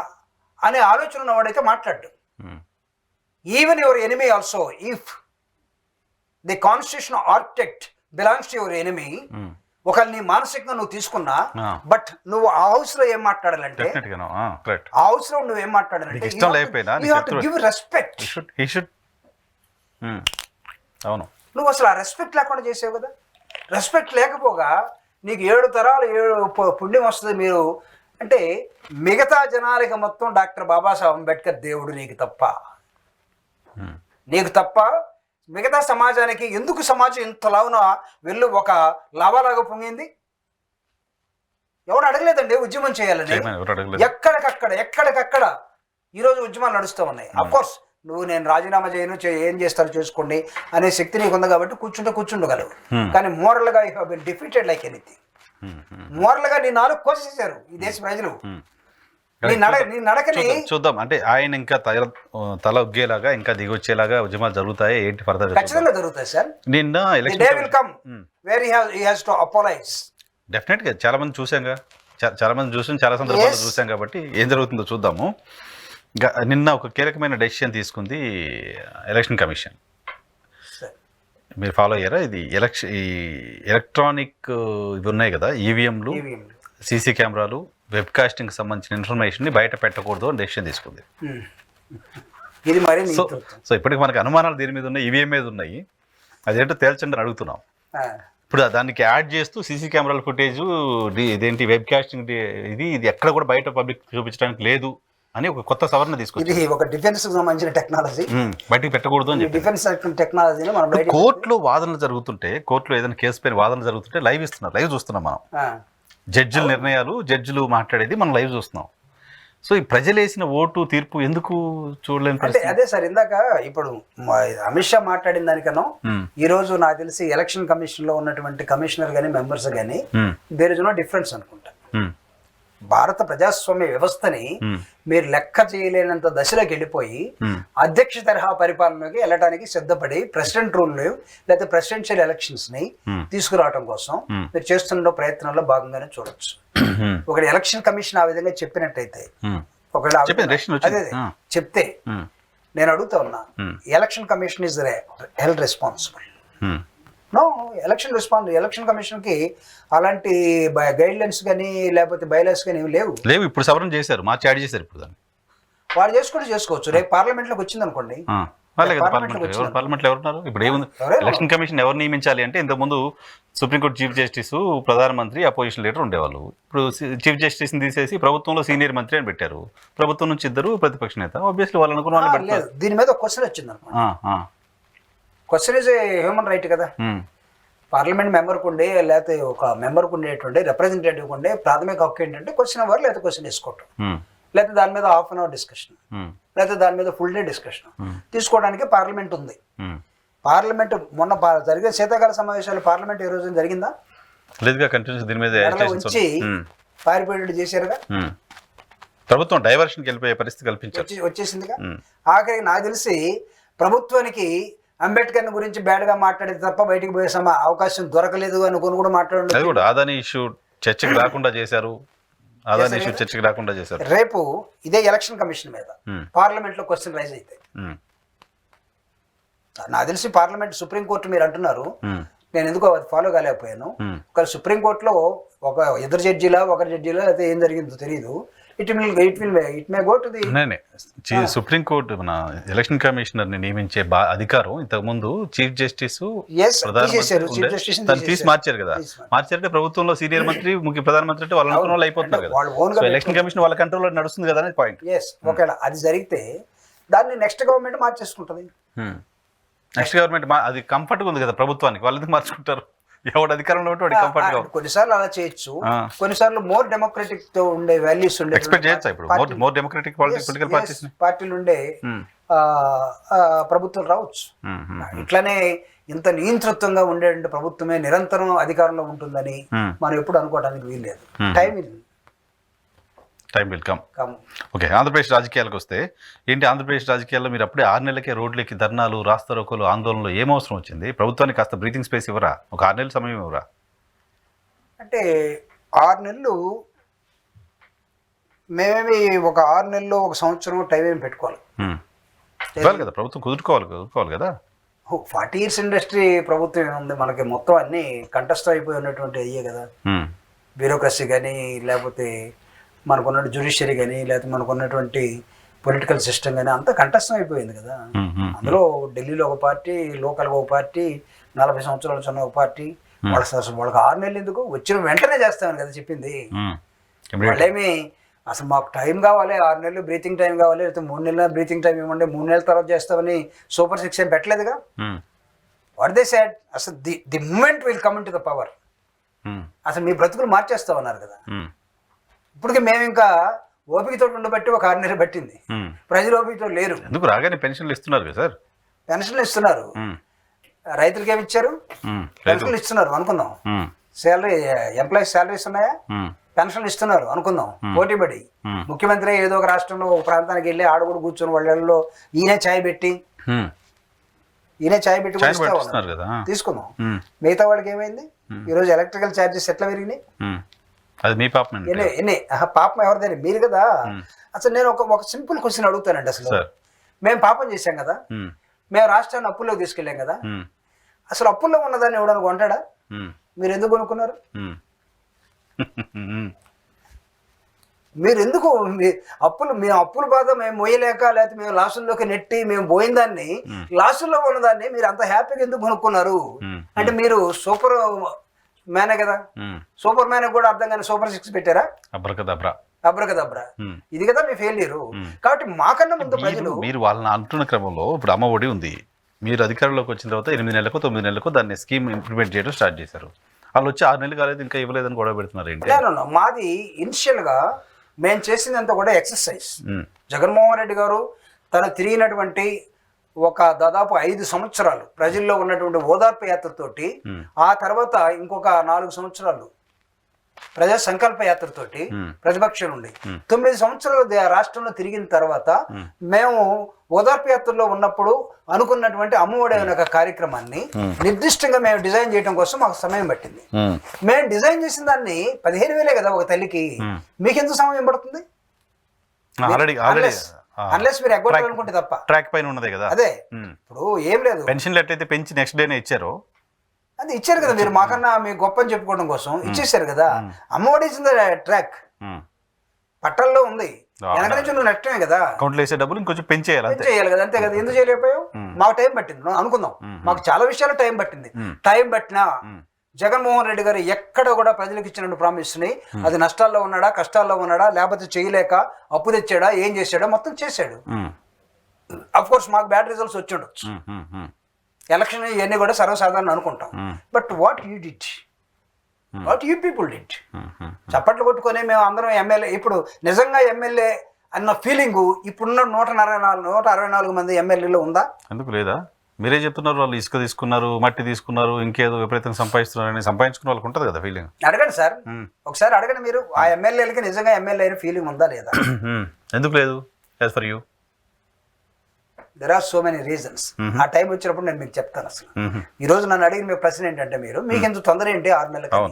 Speaker 2: అనే ఆలోచన ఉన్నవాడైతే మాట్లాడు. Even your enemy also, if the constitution architect belongs to your enemy, ఒకవేళ నీ మానసికంగా నువ్వు తీసుకున్నా, బట్ నువ్వు ఆ హౌస్ లో ఏం మాట్లాడాలంటే, ఆ హౌస్ లో నువ్వు ఏం మాట్లాడాలంటే గివ్ రెస్పెక్ట్.
Speaker 1: అవును,
Speaker 2: నువ్వు అసలు ఆ రెస్పెక్ట్ లేకుండా చేసావు కదా. రెస్పెక్ట్ లేకపోగా నీకు 7 తరాలు 7 పుణ్యం వస్తుంది. మీరు అంటే మిగతా జనాలకి మొత్తం డాక్టర్ బాబాసాహెబ్ అంబేద్కర్ దేవుడు నీకు తప్ప మిగతా సమాజానికి ఎందుకు సమాజం ఇంతలావున వెళ్ళు ఒక లావాలాగా పొంగింది? ఎవరు అడగలేదండి ఉద్యమం చేయాలని. ఎక్కడికక్కడ ఈరోజు ఉద్యమాలు నడుస్తూ ఉన్నాయి. అఫ్కోర్స్ నువ్వు నేను రాజీనామా చేయను, ఏం చేస్తారో చేసుకోండి అనే శక్తి నీకు ఉంది కాబట్టి కూర్చుండగలవు. కానీ మోరల్గా you have been defeated like anything. మోరల్గా నీ 4 కోసేసారు ఈ దేశ ప్రజలు.
Speaker 1: చూద్దాం. అంటే ఆయన ఇంకా తల ఒగ్గేలాగా, ఇంకా దిగొచ్చేలాగా ఉద్యమాలు జరుగుతాయి. ఏంటి ఫర్దర్?
Speaker 2: ఖచ్చితంగా జరుగుతాయి సార్.
Speaker 1: నిన్న డెఫినెట్ గా చాలా మంది చూసాం, చాలా సందర్భాలు చూసాం కాబట్టి ఏం జరుగుతుందో చూద్దాము. నిన్న ఒక కీలకమైన డెసిషన్ తీసుకుంది ఎలక్షన్ కమిషన్.
Speaker 2: సరే.
Speaker 1: మీరు ఫాలో అయ్యారా? ఇది ఈ ఎలక్ట్రానిక్ ఇవి ఉన్నాయి కదా, ఈవీఎంలు,
Speaker 2: ఈవీఎంలు.
Speaker 1: సీసీ కెమెరాలు, వెబ్కాస్టింగ్కి సంబంధించిన ఇన్ఫర్మేషన్ని బయట పెట్టకూడదు అని డెసిషన్ తీసుకుంది.
Speaker 2: ఇది మరి
Speaker 1: సో ఇప్పటికి మనకి అనుమానాలు దీని మీద ఉన్నాయి, ఈవీఎం మీద ఉన్నాయి, అదేంటో తేల్చండి అని అడుగుతున్నాం. ఇప్పుడు దానికి యాడ్ చేస్తూ సీసీ కెమెరాల ఫుటేజ్, ఇదేంటి వెబ్కాస్టింగ్, ఇది ఎక్కడ కూడా బయట పబ్లిక్ చూపించడానికి లేదు అని ఒక కొత్త సవరణ తీసుకొచ్చింది.
Speaker 2: ఇది ఒక డిఫెన్స్ కి సంబంధించిన టెక్నాలజీ,
Speaker 1: బయటికి పెట్టకూడదు అని చెప్పి.
Speaker 2: డిఫెన్స్ టెక్నాలజీని మనం బయట
Speaker 1: కోర్టులో వాదనలు జరుగుతుంటే, కోర్టులో ఏదైనా కేసు పైన వాదనలు జరుగుతుంటే లైవ్ చూస్తున్నాం మనం. జడ్జిల నిర్ణయాలు, జడ్జిలు మాట్లాడేది మనం లైవ్ చూస్తున్నాం. సో ఈ ప్రజలు వేసిన ఓటు తీర్పు ఎందుకు చూడలేని
Speaker 2: అంటే అదే సార్, ఇందాక ఇప్పుడు అమిత్ షా మాట్లాడిన దానికన్నా ఈ రోజు నాకు తెలిసి ఎలక్షన్ కమిషన్ లో ఉన్నటువంటి కమిషనర్ గానీ మెంబర్స్ గానీ దేర్ ఇస్ నో డిఫరెన్స్ అనుకుంటా. భారత ప్రజాస్వామ్య వ్యవస్థని మీరు లెక్క చేయలేనంత దశలోకి వెళ్ళిపోయి అధ్యక్ష తరహా పరిపాలనలోకి వెళ్ళడానికి సిద్ధపడి ప్రెసిడెంట్ రూల్ లేకపోతే ప్రెసిడెన్షియల్ ఎలక్షన్స్ ని తీసుకురావడం కోసం మీరు చేస్తున్న ప్రయత్నంలో భాగంగానే చూడొచ్చు. ఒకటి ఎలక్షన్ కమిషన్ ఆ విధంగా చెప్పినట్టయితే, ఒకవేళ అదే చెప్తే నేను అడుగుతా ఉన్నా, election commission is held responsible. No, election commission కి అలాంటి గైడ్ లైన్స్ కానీ లేకపోతే బైలాస్ కానీ లేవు.
Speaker 1: ఇప్పుడు సవరణ చేశారు, మార్చి యాడ్ చేశారు. ఇప్పుడు దాన్ని
Speaker 2: వాళ్ళు చేసుకోవచ్చు. రేపు పార్లమెంట్ లోకి వచ్చింది అనుకోండి,
Speaker 1: పార్లమెంట్ లో ఎవరున్నారు? ఇప్పుడు ఏముంది, ఎలక్షన్ కమిషన్ ఎవరు నియమించాలి అంటే ఇంతకుముందు సుప్రీంకోర్టు చీఫ్ జస్టిస్, ప్రధానమంత్రి, అపోజిషన్ లీడర్ ఉండేవాళ్ళు. ఇప్పుడు చీఫ్ జస్టిస్ ని తీసేసి ప్రభుత్వంలో సీనియర్ మంత్రి అని పెట్టారు. ప్రభుత్వం నుంచి ఇద్దరు, ప్రతిపక్ష నేత. ఆబ్వియస్లీ వాళ్ళు అనుకున్న వాళ్ళు
Speaker 2: పెట్టారు. దీని మీద ఒక క్వశ్చన్ వచ్చింది అనుకోండి. Question is a human right కదా. పార్లమెంట్ మెంబర్కు ఉండే లేకపోతే ఒక మెంబర్కు ఉండేటువంటి రిప్రజెంటేటివ్ ఉండే ప్రాథమిక హక్కు ఏంటంటే క్వశ్చన్ అవర్ లేకపోతే క్వశ్చన్ వేసుకోవటం, లేకపోతే దాని మీద హాఫ్ అన్ అవర్ డిస్కషన్, లేకపోతే దాని మీద ఫుల్ డే డిస్కషన్ తీసుకోవడానికి పార్లమెంట్ ఉంది. పార్లమెంట్ మొన్న జరిగే శీతాకాల సమావేశాలు పార్లమెంట్ ఏ రోజు జరిగిందా? వచ్చి పారిపోయేటట్టు చేశారుగా.
Speaker 1: ప్రభుత్వం డైవర్షన్ వెళ్ళిపోయే పరిస్థితి కల్పించారు,
Speaker 2: వచ్చేసిందిగా. ఆఖరికి నాకు తెలిసి ప్రభుత్వానికి అంబేద్కర్ గురించి బ్యాడ్ గా మాట్లాడేది తప్ప బయటికి పోయే అవకాశం దొరకలేదు అనుకుని కూడా మాట్లాడండి.
Speaker 1: ఆదాని ఇష్యూ చర్చకు రాకుండా చేశారు.
Speaker 2: రేపు ఇదే ఎలక్షన్ కమిషన్ మీద పార్లమెంట్ లో క్వశ్చన్ రైజ్ అయితే, నాకు తెలిసి పార్లమెంట్ సుప్రీంకోర్టు మీరు అంటున్నారు, నేను ఎందుకో అది ఫాలో కాలేకపోయాను. ఒక సుప్రీంకోర్టులో ఒక ఇద్దరు జడ్జీలా ఒకరి జడ్జీలా అయితే ఏం జరిగిందో తెలియదు. It may go to the
Speaker 1: supreme court. మన ఎలక్షన్ కమిషనర్ ని నియమించే అధికారం ఇంతకు ముందు చీఫ్ జస్టిస్ తీసి మార్చారు కదా. మార్చారంటే ప్రభుత్వంలో సీనియర్ మంత్రి, ముఖ్య ప్రధానమంత్రి అంటే వాళ్ళు అనుకున్న వాళ్ళు అయిపోతున్నారు కదా. ఎలక్షన్ కమిషన్ వాళ్ళ కంట్రోల్లో నడుస్తుంది కదా అనేది పాయింట్.
Speaker 2: ఒకవేళ అది జరిగితే దాన్ని నెక్స్ట్ గవర్నమెంట్ మార్చేసుకుంటది.
Speaker 1: నెక్స్ట్ గవర్నమెంట్ అది కంఫర్ట్గా ఉంది కదా ప్రభుత్వానికి, వాళ్ళు ఎందుకు మార్చుకుంటారు? ఎవడు అధికారంలో ఉంటే వాడికి కంఫర్ట్ గా.
Speaker 2: కొన్నిసార్లు అలా చేయొచ్చు, కొన్నిసార్లు మోర్ డెమోక్రటిక్ తో ఉండే వాల్యూస్ ఉండే
Speaker 1: ఎక్స్పెక్ట్ చేయొచ్చు. ఇప్పుడు మోర్ డెమోక్రటిక్ పొలిటికల్
Speaker 2: పార్టీలు ఉండే ప్రభుత్వాలు రావచ్చు. ఇట్లానే ఇంత నియంతృత్వంగా ఉండే ప్రభుత్వమే నిరంతరం అధికారంలో ఉంటుందని మనం ఎప్పుడు అనుకోవడానికి వీల్లేదు.
Speaker 1: Time will come. Okay, Andhra Pradesh రాజకీయాలకు వస్తే ఏంటి? ఆంధ్రప్రదేశ్ రాజకీయాల్లో మీరు అప్పుడే 6 నెలలకే రోడ్లకి ధర్నాలు, రాస్తారోకోలు, ఆందోళనలు ఏమవసరం వచ్చింది? ప్రభుత్వానికి కాస్త బ్రీతింగ్ స్పేస్ ఇవ్వరా? ఒక 6 నెలల సమయం ఇవ్వరా?
Speaker 2: అంటే 6 నెలలు మేమేమి ఒక 6 నెలలు ఒక సంవత్సరం టైం ఏమి పెట్టుకోవాలి
Speaker 1: కదా, ప్రభుత్వం కుదురుకోవాలి కదా.
Speaker 2: 40 years ఇండస్ట్రీ ప్రభుత్వం ఏముంది మనకి, మొత్తం అన్ని కంటెస్ట్ అయిపోయి ఉన్నటువంటి అయ్యే కదా. బ్యూరోక్రసీ కానీ లేకపోతే మనకున్న జ్యుడిషియరీ కానీ లేకపోతే మనకున్నటువంటి పొలిటికల్ సిస్టమ్ కానీ అంతా కంటెస్టం అయిపోయింది కదా. అందులో ఢిల్లీలో ఒక పార్టీ, లోకల్గా ఒక పార్టీ, 40 సంవత్సరాల చిన్న ఒక పార్టీ. వాళ్ళకి 6 నెలలు ఎందుకు, వచ్చిన వెంటనే చేస్తామని కదా చెప్పింది. వాళ్ళేమి అసలు మాకు టైం కావాలి, 6 నెలలు బ్రీతింగ్ టైం కావాలి, లేకపోతే 3 నెలల బ్రీతింగ్ టైం ఇవ్వండి, 3 నెలల తర్వాత చేస్తామని సూపర్ 6 ఏం పెట్టలేదుగా. వాట్ దే సెడ్, అసలు the moment will come into the power, అసలు మీ బ్రతుకులు మార్చేస్తా ఉన్నారు కదా. ఇప్పటికి మేము ఇంకా ఓపికతో ఉండబట్టి ఒక 6 నెలలు పట్టింది, ప్రజలు ఓపికతో లేరు.
Speaker 1: ఎందుకు రాగానే పెన్షన్లు ఇస్తున్నారు కదా సార్,
Speaker 2: పెన్షన్లు ఇస్తున్నారు. రైతులకి ఏమి ఇచ్చారు? పెన్షన్లు ఇస్తున్నారు అనుకుందాం. శాలరీ, ఎంప్లాయీస్ శాలరీస్ ఉన్నాయా? పెన్షన్లు ఇస్తున్నారు అనుకుందాం. పోటీపడి ముఖ్యమంత్రి ఏదో ఒక రాష్ట్రంలో ఒక ప్రాంతానికి వెళ్ళి ఆడ కూడా కూర్చొని వాళ్ళలో ఈయనే ఛాయ్ పెట్టి తీసుకుందాం. మిగతా వాళ్ళకి ఏమైంది? ఈరోజు ఎలక్ట్రికల్ ఛార్జెస్ ఎట్లా పెరిగినాయి?
Speaker 1: అది మీ పాపం
Speaker 2: పాపం ఎవరిదని మీరు కదా. అసలు నేను ఒక సింపుల్ క్వశ్చన్ అడుగుతానండి. అసలు మేము పాపం చేశాం కదా, మేము రాష్ట్రాన్ని అప్పుల్లోకి తీసుకెళ్ళాం కదా, అసలు అప్పుల్లో ఉన్నదాన్ని ఎవడని కొంటాడా? మీరు ఎందుకు కొనుక్కున్నారు? మీరు ఎందుకు మేము అప్పుల బాధ మేము మోయలేక, లేకపోతే మేము లాసుల్లోకి నెట్టి మేము పోయిన దాన్ని, లాసుల్లో ఉన్నదాన్ని మీరు అంత హ్యాపీగా ఎందుకు కొనుక్కున్నారు? అంటే మీరు సూపర్ మ్యానే కదా. సూపర్ మ్యాన్ కూడా అర్థం కానీ సూపర్ 6 పెట్టారా? అబ్రకదబ్రా. ఇది కదా మీ ఫెయిల్యూర్. కాబట్టి మాకన్నా ముందు ప్రజలు
Speaker 1: మీరు వాళ్ళని అంటున్న క్రమంలో ఇప్పుడు అమ్మ ఒడి ఉంది, మీరు అధికారంలోకి వచ్చిన తర్వాత 8 నెలలకు 9 నెలలకు దాన్ని స్కీమ్ ఇంప్లిమెంట్ చేయడం స్టార్ట్ చేశారు. వాళ్ళు వచ్చి 6 నెలలు కాలేదు ఇంకా ఇవ్వలేదని గొడవ పెడుతున్నారు ఏంటి?
Speaker 2: మాది ఇనిషియల్ గా మేము చేసిందంతా కూడా ఎక్సర్సైజ్. జగన్మోహన్ రెడ్డి గారు తను తిరిగినటువంటి ఒక దాదాపు 5 సంవత్సరాలు ప్రజల్లో ఉన్నటువంటి ఓదార్పు యాత్రతోటి, ఆ తర్వాత ఇంకొక 4 సంవత్సరాలు ప్రజా సంకల్ప యాత్రతోటి ప్రతిపక్షం నుండి 9 సంవత్సరాలు రాష్ట్రంలో తిరిగిన తర్వాత మేము ఓదార్పు యాత్రలో ఉన్నప్పుడు అనుకున్నటువంటి అమ్మఒడి అనే ఒక కార్యక్రమాన్ని నిర్దిష్టంగా మేము డిజైన్ చేయడం కోసం మాకు సమయం పట్టింది. మేము డిజైన్ చేసిన దాన్ని 15,000 కదా ఒక తల్లికి. మీకు ఎంత సమయం పడుతుంది? అన్లెస్ మీరు ఎగ్గొట్టాలనుకుంటే తప్ప.
Speaker 1: ట్రాక్ పైన ఉన్నదే కదా.
Speaker 2: అదే ఇప్పుడు ఏం లేదు,
Speaker 1: పెన్షన్లు ఎట్లయితే పెంచి నెక్స్ట్ డేనే ఇచ్చారో
Speaker 2: అది ఇచ్చారు కదా. మీరు మాకన్నా మీ గొప్పని చెప్పుకోవడం కోసం ఇచ్చేసారు కదా. అమ్మఒడి ఇచ్చింది ట్రాక్ పట్టాల్లో ఉంది. వెనక నుంచి నువ్వు నష్టమే కదా.
Speaker 1: అకౌంట్లో వేసే డబ్బులు ఇంకొంచెం
Speaker 2: పెంచేయాలి కదా, అంతే కదా. ఎందుకు చేయలేకపోయావు? మాకు టైం పట్టింది అనుకుందాం. మాకు చాలా విషయాలు టైం పట్టింది. టైం పట్టినా జగన్మోహన్ రెడ్డి గారు ఎక్కడ కూడా ప్రజలకు ఇచ్చినట్టు ప్రామిస్ ని, అది నష్టాల్లో ఉన్నాడా, కష్టాల్లో ఉన్నాడా, లేకపోతే చేయలేక అప్పు తెచ్చాడా, ఏం చేశాడా, మొత్తం చేశాడు. అఫ్ కోర్స్ మాకు బ్యాడ్ రిజల్ట్స్ వచ్చి ఉండొచ్చు, ఎలక్షన్ ఇవన్నీ కూడా సర్వసాధారణ అనుకుంటాం. But what you did, what you people did. చప్పట్లు కొట్టుకొని మేము అందరం ఎమ్మెల్యే, ఇప్పుడు నిజంగా ఎమ్మెల్యే అన్న ఫీలింగ్ ఇప్పుడున్న 164 మంది ఎమ్మెల్యేలు ఉందా?
Speaker 1: ఎందుకు లేదా? మీరే చెప్తున్నారు వాళ్ళు ఇసుక తీసుకున్నారు, మట్టి తీసుకున్నారు, ఇంకేదో విపరీతంగా సంపాదిస్తున్నారని. సంపాదించుకున్న వాళ్ళకి ఉంటుంది కదా ఫీలింగ్.
Speaker 2: అడగండి సార్, ఒకసారి అడగండి మీరు. ఆ ఎమ్మెల్యేలకి నిజంగా ఎమ్మెల్యే అయిన ఫీలింగ్ ఉందా లేదా?
Speaker 1: ఎందుకు లేదు? As for you
Speaker 2: there are so many reasons. ఆ టైం వచ్చినప్పుడు నేను మీకు చెప్తాను. అసలు ఈ రోజు నన్ను అడిగిన మీ ప్రశ్న ఏంటంటే, మీకు ఎంత తొందర ఏంటి 6 నెలలకి?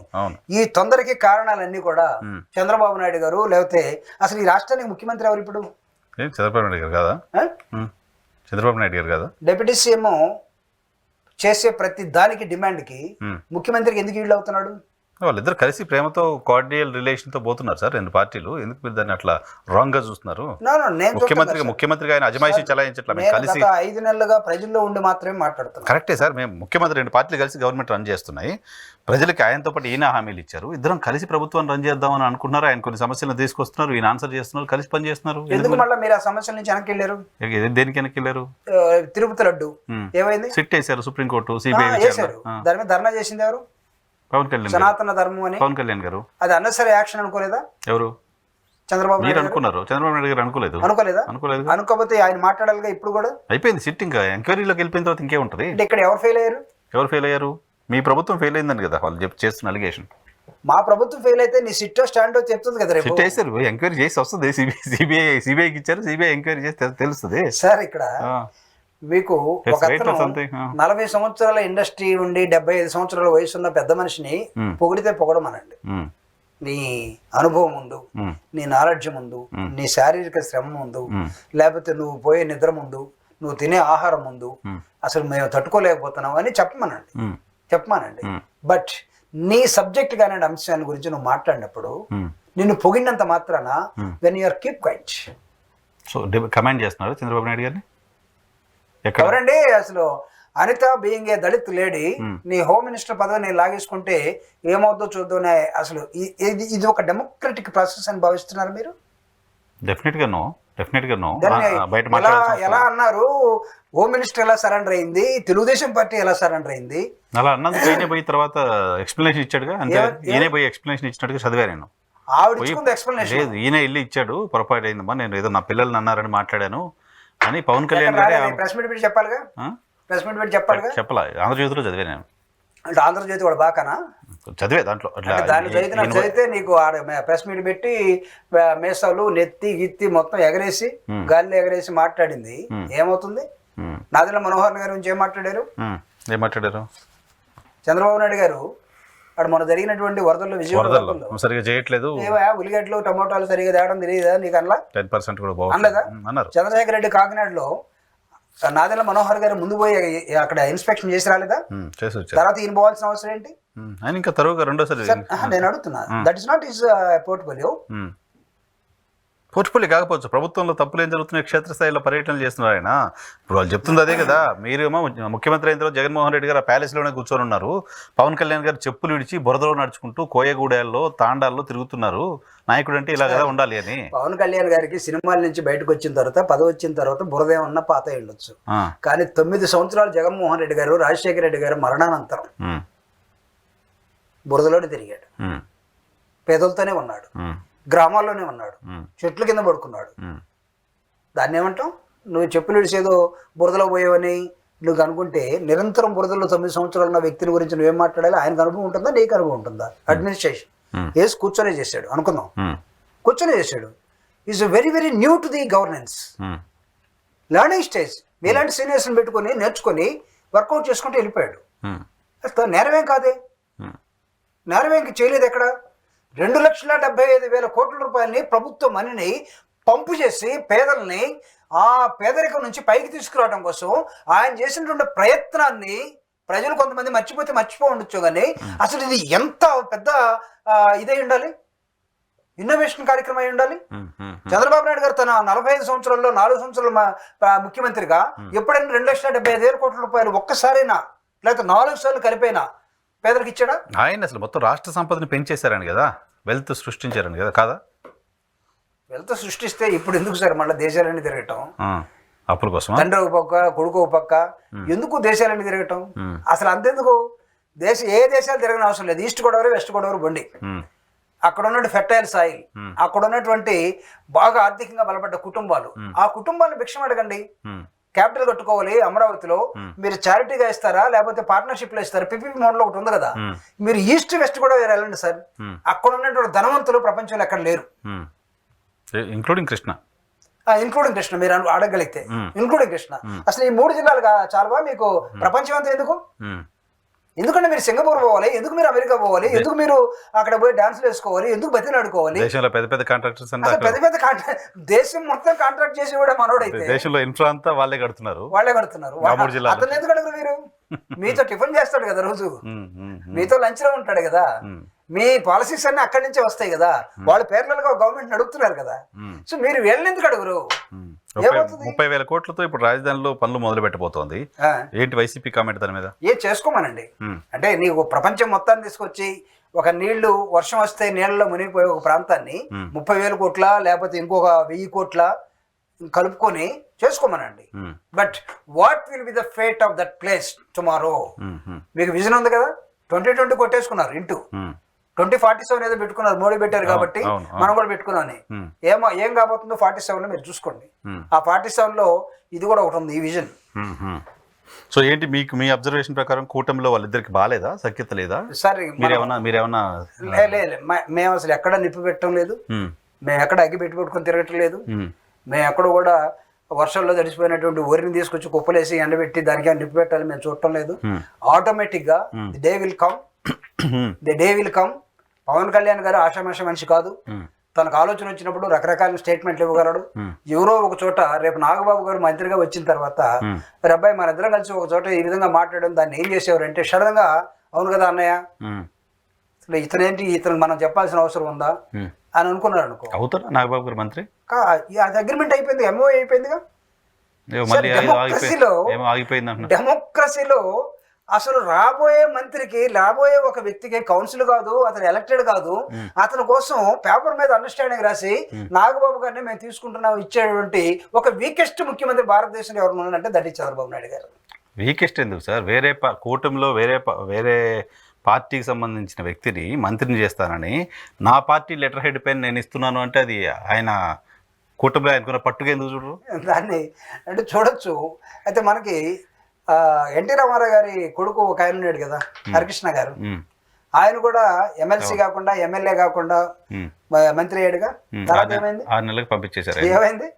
Speaker 2: ఈ తొందరకి కారణాలన్నీ కూడా చంద్రబాబు నాయుడు గారు, లేకపోతే అసలు ఈ రాష్ట్రానికి ముఖ్యమంత్రి ఎవరు ఇప్పుడు?
Speaker 1: చంద్రబాబు నాయుడు గారు కదా. చంద్రబాబు నాయుడు గారు కదా.
Speaker 2: డిప్యూటీ సీఎం చేసే ప్రతి దానికి డిమాండ్కి ముఖ్యమంత్రికి ఎందుకు వీళ్ళు అవుతున్నాడు?
Speaker 1: వాళ్ళిద్దరు కలిసి ప్రేమతో కార్డియల్ రిలేషన్ తో పోతున్నారు సార్ 2 పార్టీలు. ఎందుకు మీరు దాన్ని అట్లా రాంగ్ గా చూస్తున్నారు? ముఖ్యమంత్రిగా ఆయన అజమాయిషీ చలాయించట్లా. మేము కలిసి
Speaker 2: 5 నెలలుగా ప్రజల్లో ఉండి మాత్రమే మాట్లాడుతున్నాం.
Speaker 1: కరెక్టే సార్. మేము ముఖ్యమంత్రి 2 పార్టీలు కలిసి గవర్నమెంట్ రన్ చేస్తున్నాయి. ప్రజలకి ఆయనతో పాటు ఈయన హామీలు ఇచ్చారు. ఇద్దరం కలిసి ప్రభుత్వాన్ని రన్ చేద్దామని అనుకున్నారు. ఆయన కొన్ని సమస్యలను తీసుకొస్తున్నారు, ఈయన ఆన్సర్ చేస్తున్నారు, కలిసి పని చేస్తున్నారు.
Speaker 2: ఎందుకు మళ్ళీ మీరు ఆ సమస్యల నుంచి వెనక్కి వెళ్ళారు?
Speaker 1: దేనికి వెనక్కి వెళ్ళారు?
Speaker 2: తిరుపతి లడ్డు ఏమైంది?
Speaker 1: సిట్ వేశారు సుప్రీంకోర్టు, సిబిఐ
Speaker 2: దాని మీద ధర్నా చేసింది ఎవరు?
Speaker 1: పవన్ కళ్యాణ్.
Speaker 2: సనాతన ధర్మం అని
Speaker 1: పవన్ కళ్యాణ్ గారు.
Speaker 2: అది అన్నెసరీ యాక్షన్ అనుకోలేదా?
Speaker 1: ఎవరు?
Speaker 2: చంద్రబాబు
Speaker 1: నాయుడు అనుకున్నారు. చంద్రబాబు నాయుడు గారు అనుకోలేదు.
Speaker 2: అనుకోకపోతే ఆయన మాట్లాడాలిగా. ఇప్పుడు కూడా
Speaker 1: అయిపోయింది సిట్. ఇంకా ఎంక్వైరీలోకి వెళ్ళిపోయిన తర్వాత ఇంకే ఉంటుంది.
Speaker 2: ఇక్కడ ఎవరు ఫెయిల్ అయ్యారు?
Speaker 1: మీ ప్రభుత్వం ఫెయిల్ అయిందని కదా వాళ్ళు చేస్తున్న అలిగేషన్.
Speaker 2: మా ప్రభుత్వం ఫెయిల్ అయితే నీ సిట్టో స్టాండో చెప్తుంది కదా.
Speaker 1: సిట్ వేసారు, ఎంక్వైరీ చేసి వస్తుంది. సిబిఐకి ఇచ్చారు, సిబిఐ ఎంక్వైరీ చేసి తెలుస్తుంది
Speaker 2: సార్. ఇక్కడ మీకు 40 సంవత్సరాల ఇండస్ట్రీ ఉండి 75 సంవత్సరాల వయసున్న పెద్ద మనిషిని పొగిడితే పొగడమనండి. నీ అనుభవం ముందు, నీ నాలెడ్జ్ ముందు, నీ శారీరక శ్రమ ముందు, లేకపోతే నువ్వు పోయే నిద్ర ముందు, నువ్వు తినే ఆహారం ముందు అసలు మేము తట్టుకోలేకపోతున్నావు అని చెప్పమానండి. బట్ నీ సబ్జెక్ట్ కాని అంశాన్ని గురించి నువ్వు మాట్లాడినప్పుడు నిన్ను పొగిడినంత మాత్రాన when you're keep quiet.
Speaker 1: So comment చేస్తున్నారు చంద్రబాబు నాయుడు గారిని.
Speaker 2: ఎవరండి అసలు? Anitha being a Dalit lady, నీ హోమ్ మినిస్టర్ పదవి నేను లాగేసుకుంటే ఏమవుతుందో చూద్దాం. అసలు ఇది ఒక డెమోక్రటిక్ ప్రాసెస్ అని భావిస్తున్నారు మీరు?
Speaker 1: డెఫినెట్ గా నో.
Speaker 2: ఎలా అన్నారు? హోమ్ మినిస్టర్ ఎలా సరెండర్ అయింది, తెలుగుదేశం పార్టీ ఎలా సరెండర్ అయింది?
Speaker 1: అలా అన్నందుకు ఈయన పోయి తర్వాత ఎక్స్ప్లెనేషన్ ఇచ్చాడుగా. అంతే, ఈయన పోయి ఎక్స్ప్లెనేషన్ ఇచ్చినట్టుగా చదివా నేను.
Speaker 2: ఆవిడ ఎక్స్ప్లెనేషన్
Speaker 1: లేదు, ఈయన వెళ్ళి ఇచ్చాడు. పొరపాటు అయిందమ్మా, నేను ఏదో నా పిల్లల్ని అన్నారని మాట్లాడాను అని పవన్ కళ్యాణ్ గారే
Speaker 2: ప్రెస్ మీట్ పెట్టి చెప్పాలిగా.
Speaker 1: చెప్పాలా? ఆంధ్రజ్యోతిలో చదివా నేను.
Speaker 2: అంటే ఆంధ్రజ్యోతి కూడా బాగానా
Speaker 1: చదివే దాంట్లో
Speaker 2: చదివితే నీకు ప్రెస్ మీట్ పెట్టి మేసాలు నెత్తి గిత్తి మొత్తం ఎగరేసి గాలిలో ఎగరేసి మాట్లాడింది ఏమవుతుంది? నాదెళ్ల మనోహర్ గారి గురించి ఏం మాట్లాడారు?
Speaker 1: చంద్రబాబు
Speaker 2: నాయుడు గారు అక్కడ మొన్న జరిగినటువంటి వరదల్లో విజయవాడ
Speaker 1: వరదల్లో
Speaker 2: వరదల్లో
Speaker 1: సరిగా చేయట్లేదు,
Speaker 2: ఏవా ఉల్లిగడ్డలు టమోటాలు సరిగా తేవడం తెలియదా నీకు అలా
Speaker 1: 10% కూడా
Speaker 2: అనలేదా?
Speaker 1: బాగుంది అన్నారు.
Speaker 2: చంద్రశేఖర్ రెడ్డి కాకినాడలో నాదెళ్ల మనోహర్ గారు ముందు పోయి అక్కడ ఇన్స్పెక్షన్ చేసి రాలేదా?
Speaker 1: చేసి వచ్చారు.
Speaker 2: తర్వాత ఈయన పోవాల్సిన అవసరం ఏంటి?
Speaker 1: ఆయన ఇంకా తరువుగా రెండోసారి
Speaker 2: నేను అడుగుతున్నా, that is not his portfolio.
Speaker 1: Portfolio కాకపోవచ్చు, ప్రభుత్వంలో తప్పులు ఏం జరుగుతున్నాయి క్షేత్రస్థాయిలో పర్యటనలు చేస్తున్నారు ఆయన. ఇప్పుడు వాళ్ళు చెప్తుంది అదే కదా. మీరేమో ముఖ్యమంత్రి అయిన తర్వాత జగన్మోహన్ రెడ్డి గారు ఆ ప్యాలెస్లోనే కూర్చొని ఉన్నారు. పవన్ కళ్యాణ్ గారు చెప్పులు విడిచి బురదలో నడుచుకుంటూ కోయగూడెల్లో తాండాల్లో తిరుగుతున్నారు. నాయకుడు అంటే ఇలా కదా ఉండాలి అని.
Speaker 2: పవన్ కళ్యాణ్ గారికి సినిమాల నుంచి బయటకు వచ్చిన తర్వాత పదవి వచ్చిన తర్వాత బురద ఏమన్నా పాత ఉండొచ్చు, కానీ 9 సంవత్సరాలు జగన్మోహన్ రెడ్డి గారు రాజశేఖర రెడ్డి గారు మరణానంతరం బురదలోనే తిరిగాడు, పేదలతోనే ఉన్నాడు, గ్రామాల్లోనే ఉన్నాడు, చెట్ల కింద పడుకున్నాడు. దాన్ని ఏమంటాం? నువ్వు చెప్పులు విడిచేదో బురదలో పోయావని నువ్వు అనుకుంటే నిరంతరం బురదలో 9 సంవత్సరాలు ఉన్న వ్యక్తిని గురించి నువ్వేం మాట్లాడాలి? ఆయనకు అనుభవం ఉంటుందా, నీకు అనుభవం ఉంటుందా? అడ్మినిస్ట్రేషన్ వేసి కూర్చొనే చేశాడు అనుకుందాం, కూర్చొనే చేశాడు. Is very very new to the governance, learning stage. మీలాంటి సీనియర్స్ని పెట్టుకొని నేర్చుకొని వర్కౌట్ చేసుకుంటూ వెళ్ళిపోయాడు. నేరమేం కాదే, నేరమేం చేయలేదు. ఎక్కడ 2,75,000 కోట్ల రూపాయలని ప్రభుత్వ మనీని పంపు చేసి పేదల్ని ఆ పేదరికం నుంచి పైకి తీసుకురావడం కోసం ఆయన చేసినటువంటి ప్రయత్నాన్ని ప్రజలు కొంతమంది మర్చిపో ఉండొచ్చు, కానీ అసలు ఇది ఎంత పెద్ద ఇదై ఉండాలి, ఇన్నోవేషన్ కార్యక్రమం అయి ఉండాలి. చంద్రబాబు నాయుడు గారు తన 45 సంవత్సరాల్లో 4 సంవత్సరాలు ముఖ్యమంత్రిగా ఎప్పుడైనా 2,75,000 కోట్ల రూపాయలు ఒక్కసారైనా లేకపోతే 4 సార్లు కలిపైనా పేదలకు ఇచ్చాడా?
Speaker 1: ఆయన అసలు మొత్తం రాష్ట్ర సంపదని పెంచేశారని కదా, వెల్త్ సృష్టించారని కదా. కాదా?
Speaker 2: వెల్త్ సృష్టిస్తే ఇప్పుడు ఎందుకు సార్ మళ్ళీ దేశాలన్నీ తిరగటం?
Speaker 1: అప్పుల కోసం
Speaker 2: తండ్రి ఒక పక్క కొడుకు ఒక పక్క, ఎందుకు దేశాలన్నీ తిరగటం? అసలు అంతెందుకు? ఏ దేశాలు తిరగని అవసరం లేదు. ఈస్ట్ గోదావరి వెస్ట్ గోదావరి బండి, అక్కడ ఉన్నటువంటి ఫెర్టైల్ సాయిల్, అక్కడ ఉన్నటువంటి బాగా ఆర్థికంగా బలపడ్డ కుటుంబాలు, ఆ కుటుంబాలను భిక్షం అడగండి. క్యాపిటల్ కట్టుకోవాలి అమరావతిలో, మీరు చారిటీగా ఇస్తారా లేకపోతే పార్ట్నర్షిప్ లో ఇస్తారా? పిపిపి మోడల్ ఒకటి ఉంది కదా, మీరు ఈస్ట్ వెస్ట్ కూడా వెళ్ళండి సార్. అక్కడ ఉన్నటువంటి ధనవంతులు ప్రపంచంలో ఎక్కడ లేరు,
Speaker 1: ఇంక్లూడింగ్ కృష్ణ.
Speaker 2: మీరు అడగలిగితే ఇంక్లూడింగ్ కృష్ణ. అసలు ఈ 3 జిల్లాలు చాలవా మీకు ప్రపంచం అంతా? ఎందుకంటే మీరు సింగపూర్ పోవాలి, ఎందుకు మీరు అమెరికా పోవాలి, ఎందుకు మీరు అక్కడ పోయి డాన్సులు వేసుకోవాలి, ఎందుకు బతిలాడుకోవాలి?
Speaker 1: దేశంలో పెద్ద పెద్ద కాంట్రాక్టర్స్,
Speaker 2: దేశం మొత్తం కాంట్రాక్ట్ చేసి కూడా మనోడైతే
Speaker 1: దేశంలో ఇన్ఫ్రా అంతా వాళ్ళే కడుతున్నారు.
Speaker 2: అతను ఎందుకు అడగరు మీరు? మీతో టిఫిన్ చేస్తాడు కదా రోజు, మీతో లంచ్ లో ఉంటాడు కదా, మీ పాలసీస్ అన్ని అక్కడి నుంచే వస్తాయి కదా, వాళ్ళ పేర్లలుగా గవర్నమెంట్ నడుపుతున్నారు కదా. సో మీరు వీళ్ళని ఎందుకు అడుగురు?
Speaker 1: 30,000 కోట్లతో ఇప్పుడు రాజధానిలో పనులు మొదలు పెట్టబోతోంది. ఏంటి వైసీపీ కామెంట్ దాని మీద?
Speaker 2: చేసుకోమనండి. అంటే నీకు ప్రపంచం మొత్తాన్ని తీసుకొచ్చి ఒక నీళ్లు వర్షం వస్తే నీళ్ళలో మునిగిపోయే ఒక ప్రాంతాన్ని 30,000 కోట్ల లేకపోతే ఇంకొక 1,000 కోట్ల కలుపుకొని చేసుకోమనండి. But what will be the fate of that place tomorrow? మీకు విజన్ ఉంది కదా, 2020 కొట్టేసుకున్నారు, ఇంటూ 2047 ఏదో పెట్టుకున్నారు, మోడీ పెట్టారు కాబట్టి మనం కూడా పెట్టుకున్నాం. ఏం కాబోతుందో 47 మీరు చూసుకోండి. ఆ 47లో ఇది కూడా ఒకటి ఉంది, ఈ విజన్.
Speaker 1: సో ఏంటి మీకు మీ అబ్జర్వేషన్ ప్రకారం కూటమిలో వాళ్ళిద్దరికి బాగాలేదా, సఖ్యత లేదా?
Speaker 2: సరే
Speaker 1: మీరేమన్నా
Speaker 2: మేము అసలు ఎక్కడ నిప్పు పెట్టడం లేదు, మేము ఎక్కడ అగ్గి పెట్టుకొని తిరగటం లేదు, మేము ఎక్కడ కూడా వర్షాల్లో తడిసిపోయినటువంటి వరిని తీసుకొచ్చి కుప్పలేసి ఎండబెట్టి దానికి నిప్పు పెట్టాలి మేము చూడటం లేదు. ఆటోమేటిక్ గా the day will come. Pawan Kalyan garu ఆషామాష మనిషి కాదు. తనకు ఆలోచన వచ్చినప్పుడు రకరకాల స్టేట్మెంట్లు ఇవ్వగలడు. ఎవరో ఒక చోట రేపు నాగబాబు గారు మంత్రిగా వచ్చిన తర్వాత అబ్బాయి మన ఇద్దరం కలిసి ఒక చోట ఈ విధంగా మాట్లాడడం, దాన్ని ఏం చేసేవారంటే సడన్ గా అవును కదా అన్నయ్య, ఇతను మనం చెప్పాల్సిన అవసరం ఉందా అని అనుకున్నారు అనుకో.
Speaker 1: అవుతారా నాగబాబు గారు మంత్రి?
Speaker 2: అది అగ్రిమెంట్ అయిపోయింది, ఎంఓ అయిపోయిందిగా. డెమోక్రసీలో అసలు రాబోయే మంత్రికి, రాబోయే ఒక వ్యక్తికి కౌన్సిల్ కాదు, అతను ఎలక్టెడ్ కాదు, అతని కోసం పేపర్ మీద అండర్స్టాండింగ్ రాసి నాగబాబు గారిని మేము తీసుకుంటున్నాం ఇచ్చేటువంటి ఒక వీకెస్ట్ ముఖ్యమంత్రి భారతదేశంలో ఎవరు ఉన్నారంటే దట్ ఈజ్ చంద్రబాబు నాయుడు గారు.
Speaker 1: వీకెస్ట్ ఎందుకు సార్? వేరే కూటమిలో వేరే పార్టీకి సంబంధించిన వ్యక్తిని మంత్రిని చేస్తానని నా పార్టీ లెటర్ హెడ్ పైన నేను ఇస్తున్నాను అంటే అది ఆయన కూటమిలో ఆయనకున్న పట్టుగా ఎందుకు చూడరు?
Speaker 2: దాన్ని అంటే చూడొచ్చు. అయితే మనకి ఎన్టీ రామారావు గారి కొడుకు ఒక ఆయన ఉన్నాడు కదా, హరికృష్ణ గారు, ఆయన కూడా ఎమ్మెల్సీ కాకుండా ఎమ్మెల్యే కాకుండా మంత్రి అయ్యాడుగా. తర్వాత ఏమైంది?
Speaker 1: 6 నెలలకు పంపించేశారు.
Speaker 2: ఏమైంది?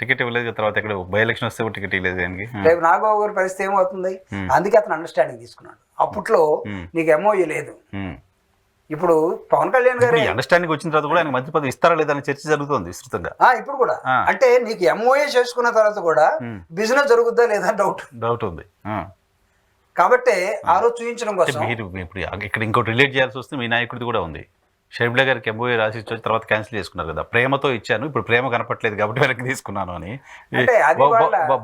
Speaker 1: టికెట్ ఇవ్వలేదు తర్వాత ఇక్కడ బై ఎలక్షన్ వస్తే టికెట్ ఇవ్వలేదు దానికి.
Speaker 2: రేపు నాగబాబు గారి పరిస్థితి ఏమవుతుంది? అందుకే అతను అండర్స్టాండింగ్ తీసుకున్నాడు. అప్పట్లో నీకు ఎంఓయూ లేదు. ఇప్పుడు పవన్ కళ్యాణ్ గారు
Speaker 1: అండర్స్టాండింగ్ వచ్చిన తర్వాత కూడా ఆయన మంత్రి పదవి ఇస్తారా లేదా అని చర్చ జరుగుతుంది విస్తృతంగా.
Speaker 2: ఇప్పుడు కూడా అంటే నీకు ఎంఓఏ చేసుకున్న తర్వాత కూడా బిజినెస్ జరుగుద్దా లేదా డౌట్
Speaker 1: ఉంది.
Speaker 2: కాబట్టి ఆ రోజు చూపించడం కోసం
Speaker 1: మీరు ఇప్పుడు ఇక్కడ ఇంకోటి రిలేట్ చేయాల్సి వస్తే మీ నాయకుడిది కూడా ఉంది. షర్మిలా గారికి ఎంఓఏ రాసి ఇచ్చి తర్వాత క్యాన్సిల్ చేసుకున్నారు కదా. ప్రేమతో ఇచ్చాను, ఇప్పుడు ప్రేమ కనపట్లేదు కాబట్టి వెనక్కి తీసుకున్నాను అని.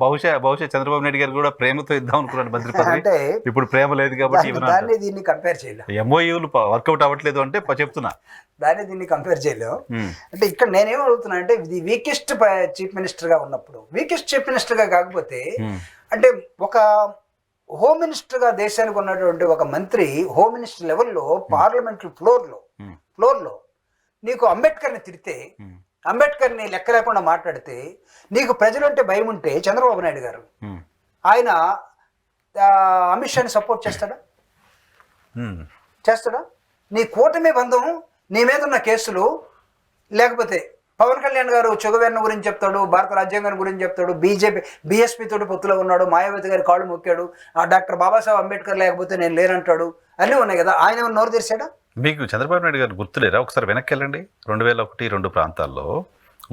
Speaker 1: బహుశా చంద్రబాబు నాయుడు గారు కూడా ప్రేమతో ఇద్దాం అనుకున్నాడు మంత్రి పదవి, ఇప్పుడు ప్రేమ లేదు కాబట్టి
Speaker 2: దీన్ని కంపేర్ చేయలేం.
Speaker 1: ఎంఓయూలు వర్కౌట్ అవ్వట్లేదు అంటే చెప్తున్నా,
Speaker 2: దీన్ని కంపేర్ చేయలేము. అంటే ఇక్కడ నేనేం అడుగుతున్నా అంటే ఇది వీకెస్ట్ చీఫ్ మినిస్టర్ గా ఉన్నప్పుడు, వీకెస్ట్ చీఫ్ మినిస్టర్ గా కాకపోతే అంటే ఒక హోమ్ మినిస్టర్ గా దేశానికి ఉన్నటువంటి ఒక మంత్రి హోమ్ మినిస్టర్ లెవెల్లో పార్లమెంట్ ఫ్లోర్లో నీకు అంబేద్కర్ని తిడితే, అంబేద్కర్ని లెక్క లేకుండా మాట్లాడితే, నీకు ప్రజలంటే భయం ఉంటే చంద్రబాబు నాయుడు గారు ఆయన అమిత్ షాని సపోర్ట్ చేస్తాడా? నీ కూటమి బంధం, నీ మీద ఉన్న కేసులు, లేకపోతే పవన్ కళ్యాణ్ గారు చుగవేర్ణ గురించి చెప్తాడు, భారత రాజ్యాంగం గురించి చెప్తాడు, బీఎస్పీ తోటి పొత్తులో ఉన్నాడు, మాయావతి గారి కాళ్ళు మొక్కాడు, డాక్టర్ బాబాసాహెబ్ అంబేద్కర్ లేకపోతే నేను లేనంటాడు, అన్నీ ఉన్నాయి కదా. ఆయన నోరు తెరిచాడా?
Speaker 1: మీకు చంద్రబాబు నాయుడు గారు గుర్తులేరా? ఒకసారి వెనక్కి వెళ్ళండి. 2001-2 ప్రాంతాల్లో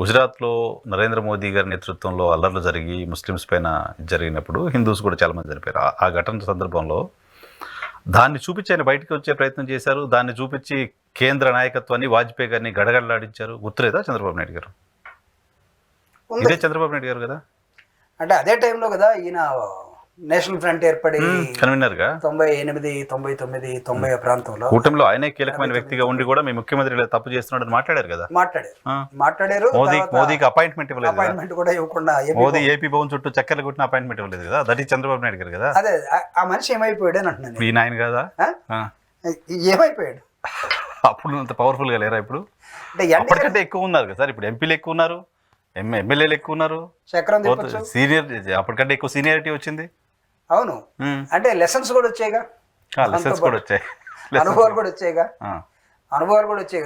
Speaker 1: గుజరాత్లో నరేంద్ర మోదీ గారి నేతృత్వంలో అల్లర్లు జరిగి ముస్లిమ్స్ పైన జరిగినప్పుడు హిందూస్ కూడా చాలామంది చనిపోయారు. ఆ ఘటన సందర్భంలో దాన్ని చూపించి ఆయన బయటకు వచ్చే ప్రయత్నం చేశారు. దాన్ని చూపించి కేంద్ర నాయకత్వాన్ని వాజ్పేయి గారిని గడగడలాడించారు. గుర్తులేదా చంద్రబాబు నాయుడు గారు? ఇదే చంద్రబాబు నాయుడు గారు కదా.
Speaker 2: అంటే అదే టైంలో కదా ఈయన నేషనల్ ఫ్రంట్ ఏర్పడి
Speaker 1: కన్వీనర్ గా
Speaker 2: 98, 99, 90 ప్రాంతంలో
Speaker 1: కూటమిలో ఆయనే కీలకమైన వ్యక్తిగా ఉండి కూడా మీ ముఖ్యమంత్రి తప్పు చేస్తున్నాడని మాట్లాడారు కదా.
Speaker 2: మాట్లాడారు.
Speaker 1: మోదీకి అపాయింట్మెంట్ ఇవ్వలేదు,
Speaker 2: అపాయింట్మెంట్ కూడా ఇవ్వకుండా
Speaker 1: మోదీ ఏపీ భవన్ చుట్టూ చక్కెర కొట్టిన అపాయింట్మెంట్ ఇవ్వలేదు కదా. దట్ ఈస్ చంద్రబాబు నాయుడు గారు కదా.
Speaker 2: అదే ఆ మనిషి ఏమైపోయాడు అని అంటున్నాను.
Speaker 1: ఈ నాయన కదా
Speaker 2: ఏమైపోయాడు?
Speaker 1: అప్పుడు అంత పవర్ఫుల్ గా లేరా? ఇప్పుడు అప్పటికంటే ఎక్కువ ఉన్నారు కదా సార్. ఇప్పుడు ఎంపీలు ఎక్కువ ఉన్నారు, ఎమ్మెల్యేలు ఎక్కువ ఉన్నారు, సీనియర్ అప్పటికంటే ఎక్కువ సీనియారిటీ వచ్చింది.
Speaker 2: అవును, అంటే లెసన్స్ కూడా వచ్చాయిగా,
Speaker 1: లెసన్స్ కూడా వచ్చాయి,
Speaker 2: అనుభవాలు కూడా వచ్చాయిగా,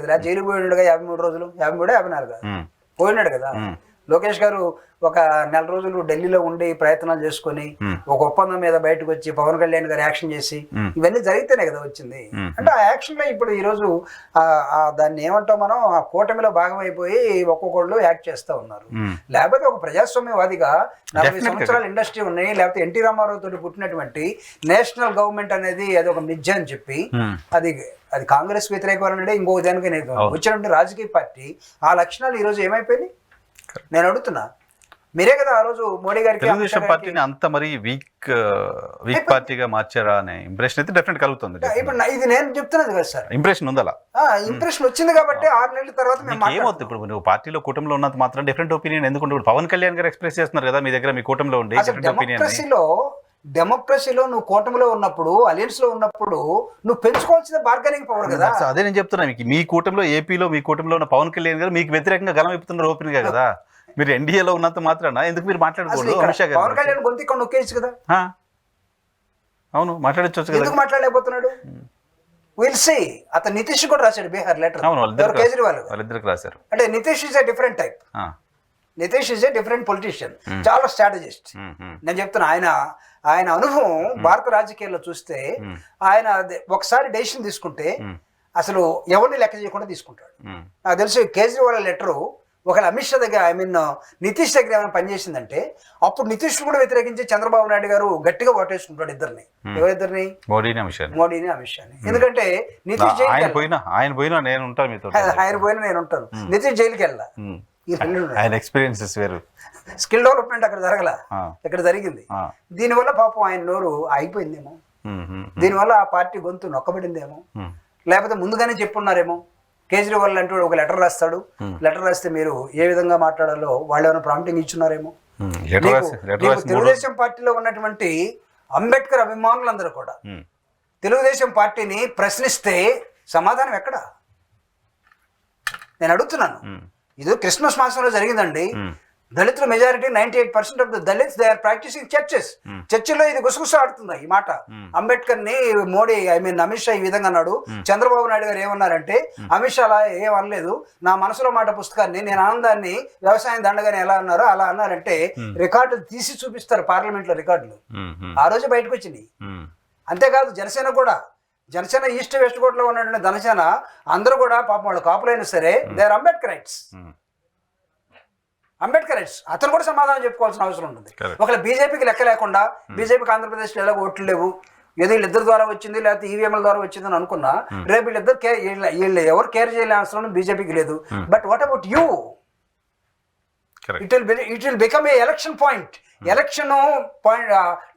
Speaker 2: కదా. జైలు పోయినాడుగా 53 రోజులు, 53, 54 పోయినాడు కదా. లోకేష్ గారు ఒక 4 రోజులు ఢిల్లీలో ఉండి ప్రయత్నాలు చేసుకుని ఒక ఒప్పందం మీద బయటకు వచ్చి పవన్ కళ్యాణ్ గారు యాక్షన్ చేసి ఇవన్నీ జరిగితేనే కదా వచ్చింది. అంటే ఆ యాక్షన్ లో ఇప్పుడు ఈ రోజు దాన్ని ఏమంటాం మనం, ఆ కూటమిలో భాగమైపోయి ఒక్కొక్కళ్ళు యాక్ట్ చేస్తా ఉన్నారు. లేకపోతే ఒక ప్రజాస్వామ్యవాదిగా 40 సంవత్సరాల ఇండస్ట్రీ ఉన్నాయి, లేకపోతే ఎన్టీ రామారావు తోటి పుట్టినటువంటి నేషనల్ గవర్నమెంట్ అనేది అది ఒక మిథ్య అని చెప్పి అది కాంగ్రెస్ వ్యతిరేకం ఇంకో దానికి వచ్చినటువంటి రాజకీయ పార్టీ ఆ లక్షణాలు ఈ రోజు ఏమైపోయినాయి? నేను అడుగుతున్నా. మీరే కదా ఆ రోజు మోడీ గారికి
Speaker 1: తెలుగుదేశం పార్టీని అంత మరి వీక్ పార్టీగా మార్చారా అనే ఇంప్రెషన్ అయితే డెఫినెట్ కలుగుతుంది.
Speaker 2: ఇప్పుడు ఇది నేను చెప్తున్నది కదా సార్,
Speaker 1: ఇంప్రెషన్ ఉందా?
Speaker 2: ఇంప్రెషన్ వచ్చింది కాబట్టి 6 నెలల తర్వాత
Speaker 1: ఏమవుతుంది? ఇప్పుడు నువ్వు పార్టీలో కూటమిలో ఉన్నంత మాత్రం డిఫరెంట్ ఒపీనియన్ ఎందుకుంటే పవన్ కళ్యాణ్ గారు ఎక్స్ప్రెస్ చేస్తున్నారు కదా మీ దగ్గర, మీ కూటమిలో ఉండి
Speaker 2: డెమోక్రసీలో నువ్వు కూటమిలో ఉన్నప్పుడు, అలయన్స్ లో ఉన్నప్పుడు నువ్వు పెంచుకోవాల్సిన బార్గెనింగ్ పవర్ కదా.
Speaker 1: అదే నేను చెప్తున్నా, మీ కూటమిలో ఏపీలో మీ కూటమిలో ఉన్న పవన్ కళ్యాణ్ గారు మీకు వ్యతిరేకంగా గలం ఇప్పుతున్నారు ఓపెన్ గా కదా. మీరు ఎన్డీఏలో ఉన్నంత మాత్రాన ఎందుకు మీరు మాట్లాడకూడదు? అమిత్ షా గారు
Speaker 2: పవన్ కళ్యాణ్ గొంతు ఇక్కడ నొక్కేయచ్చు కదా.
Speaker 1: అవును, మాట్లాడచ్చు కదా.
Speaker 2: ఎందుకు మాట్లాడలేకపోతున్నాడు? Will see. అతను నితీష్ కూడా రాశాడు బీహార్ లెటర్, కేజ్రీవాల్
Speaker 1: వాళ్ళిద్దరికి రాశారు.
Speaker 2: అంటే Nitish is a different type, Nitish is a different politician, చాలా స్ట్రాటజిస్ట్. నేను చెప్తున్నా, ఆయన అనుభవం భారత రాజకీయాల్లో చూస్తే ఆయన ఒకసారి డెసిషన్ తీసుకుంటే అసలు ఎవరిని లెక్క చేయకుండా తీసుకుంటాడు. నాకు తెలిసి కేజ్రీవాల్ లెటరు ఒకవేళ అమిత్ షా దగ్గర, నితీష్ దగ్గర ఏమైనా పనిచేసిందంటే అప్పుడు నితీష్ కూడా వ్యతిరేకించి చంద్రబాబు నాయుడు గారు గట్టిగా ఓటేసుకుంటాడు ఇద్దరిని. ఎవరిద్దరిని?
Speaker 1: మోడీని అమిత్ షాని.
Speaker 2: ఎందుకంటే నితీష్
Speaker 1: ఆయన పోయినా నేను
Speaker 2: ఉంటాను, నితీష్ జైలుకి వెళ్ళా.
Speaker 1: ఆయన ఎక్స్పీరియన్సెస్ వేరు,
Speaker 2: స్కిల్ డెవలప్మెంట్ అక్కడ జరగల, ఇక్కడ జరిగింది. దీనివల్ల పాపం ఆయన నోరు అయిపోయిందేమో, దీనివల్ల ఆ పార్టీ గొంతు నొక్కబడిందేమో, లేకపోతే ముందుగానే చెప్పున్నారేమో. కేజ్రీవాల్ అంటూ ఒక లెటర్ రాస్తాడు, లెటర్ రాస్తే మీరు ఏ విధంగా మాట్లాడాలో వాళ్ళు ఏమైనా ప్రాంప్టింగ్ ఇచ్చున్నారేమో. తెలుగుదేశం పార్టీలో ఉన్నటువంటి అంబేద్కర్ అభిమానులందరూ కూడా తెలుగుదేశం పార్టీని ప్రశ్నిస్తే సమాధానం ఎక్కడ? నేను అడుగుతున్నాను. ఇది క్రిస్మస్ మాసంలో జరిగిందండి. దళితుల majority 98% of the Dalits they are practising churches. చర్చిలో ఇది గుసగుస ఆడుతుంది ఈ మాట. అంబేద్కర్ ని మోడీ అమిత్ షా ఈ విధంగా అన్నాడు. చంద్రబాబు నాయుడు గారు ఏమన్నారంటే అమిత్ షా అలా ఏమనలేదు, నా మనసులో మాట పుస్తకాన్ని నేను ఆనందాన్ని వ్యవసాయం దండగానే ఎలా అన్నారో అలా అన్నారంటే రికార్డులు తీసి చూపిస్తారు పార్లమెంట్ లో రికార్డులు. ఆ రోజు బయటకు వచ్చినాయి. అంతేకాదు జనసేన కూడా, జనసేన ఈస్ట్ వెస్ట్ కోట్లో ఉన్నటువంటి జనసేన అందరూ కూడా పాపం వాళ్ళు కాపులైనా సరే దే ఆర్ అంబేద్కరైట్స్. అంబేద్కరైట్స్ అతను కూడా సమాధానం చెప్పుకోవాల్సిన అవసరం ఉంటుంది. ఒకవేళ బీజేపీకి లెక్క లేకుండా, బీజేపీకి ఆంధ్రప్రదేశ్లో ఎలాగో ఓట్లు లేవు, ఏదో వీళ్ళిద్దరి ద్వారా వచ్చింది లేకపోతే ఈవీఎంల ద్వారా వచ్చింది అని అనుకున్నా, రేపు వీళ్ళు ఎవరు కేర్ చేయలే అవసరం బీజేపీకి లేదు. But what about you? It will become a election point. Election point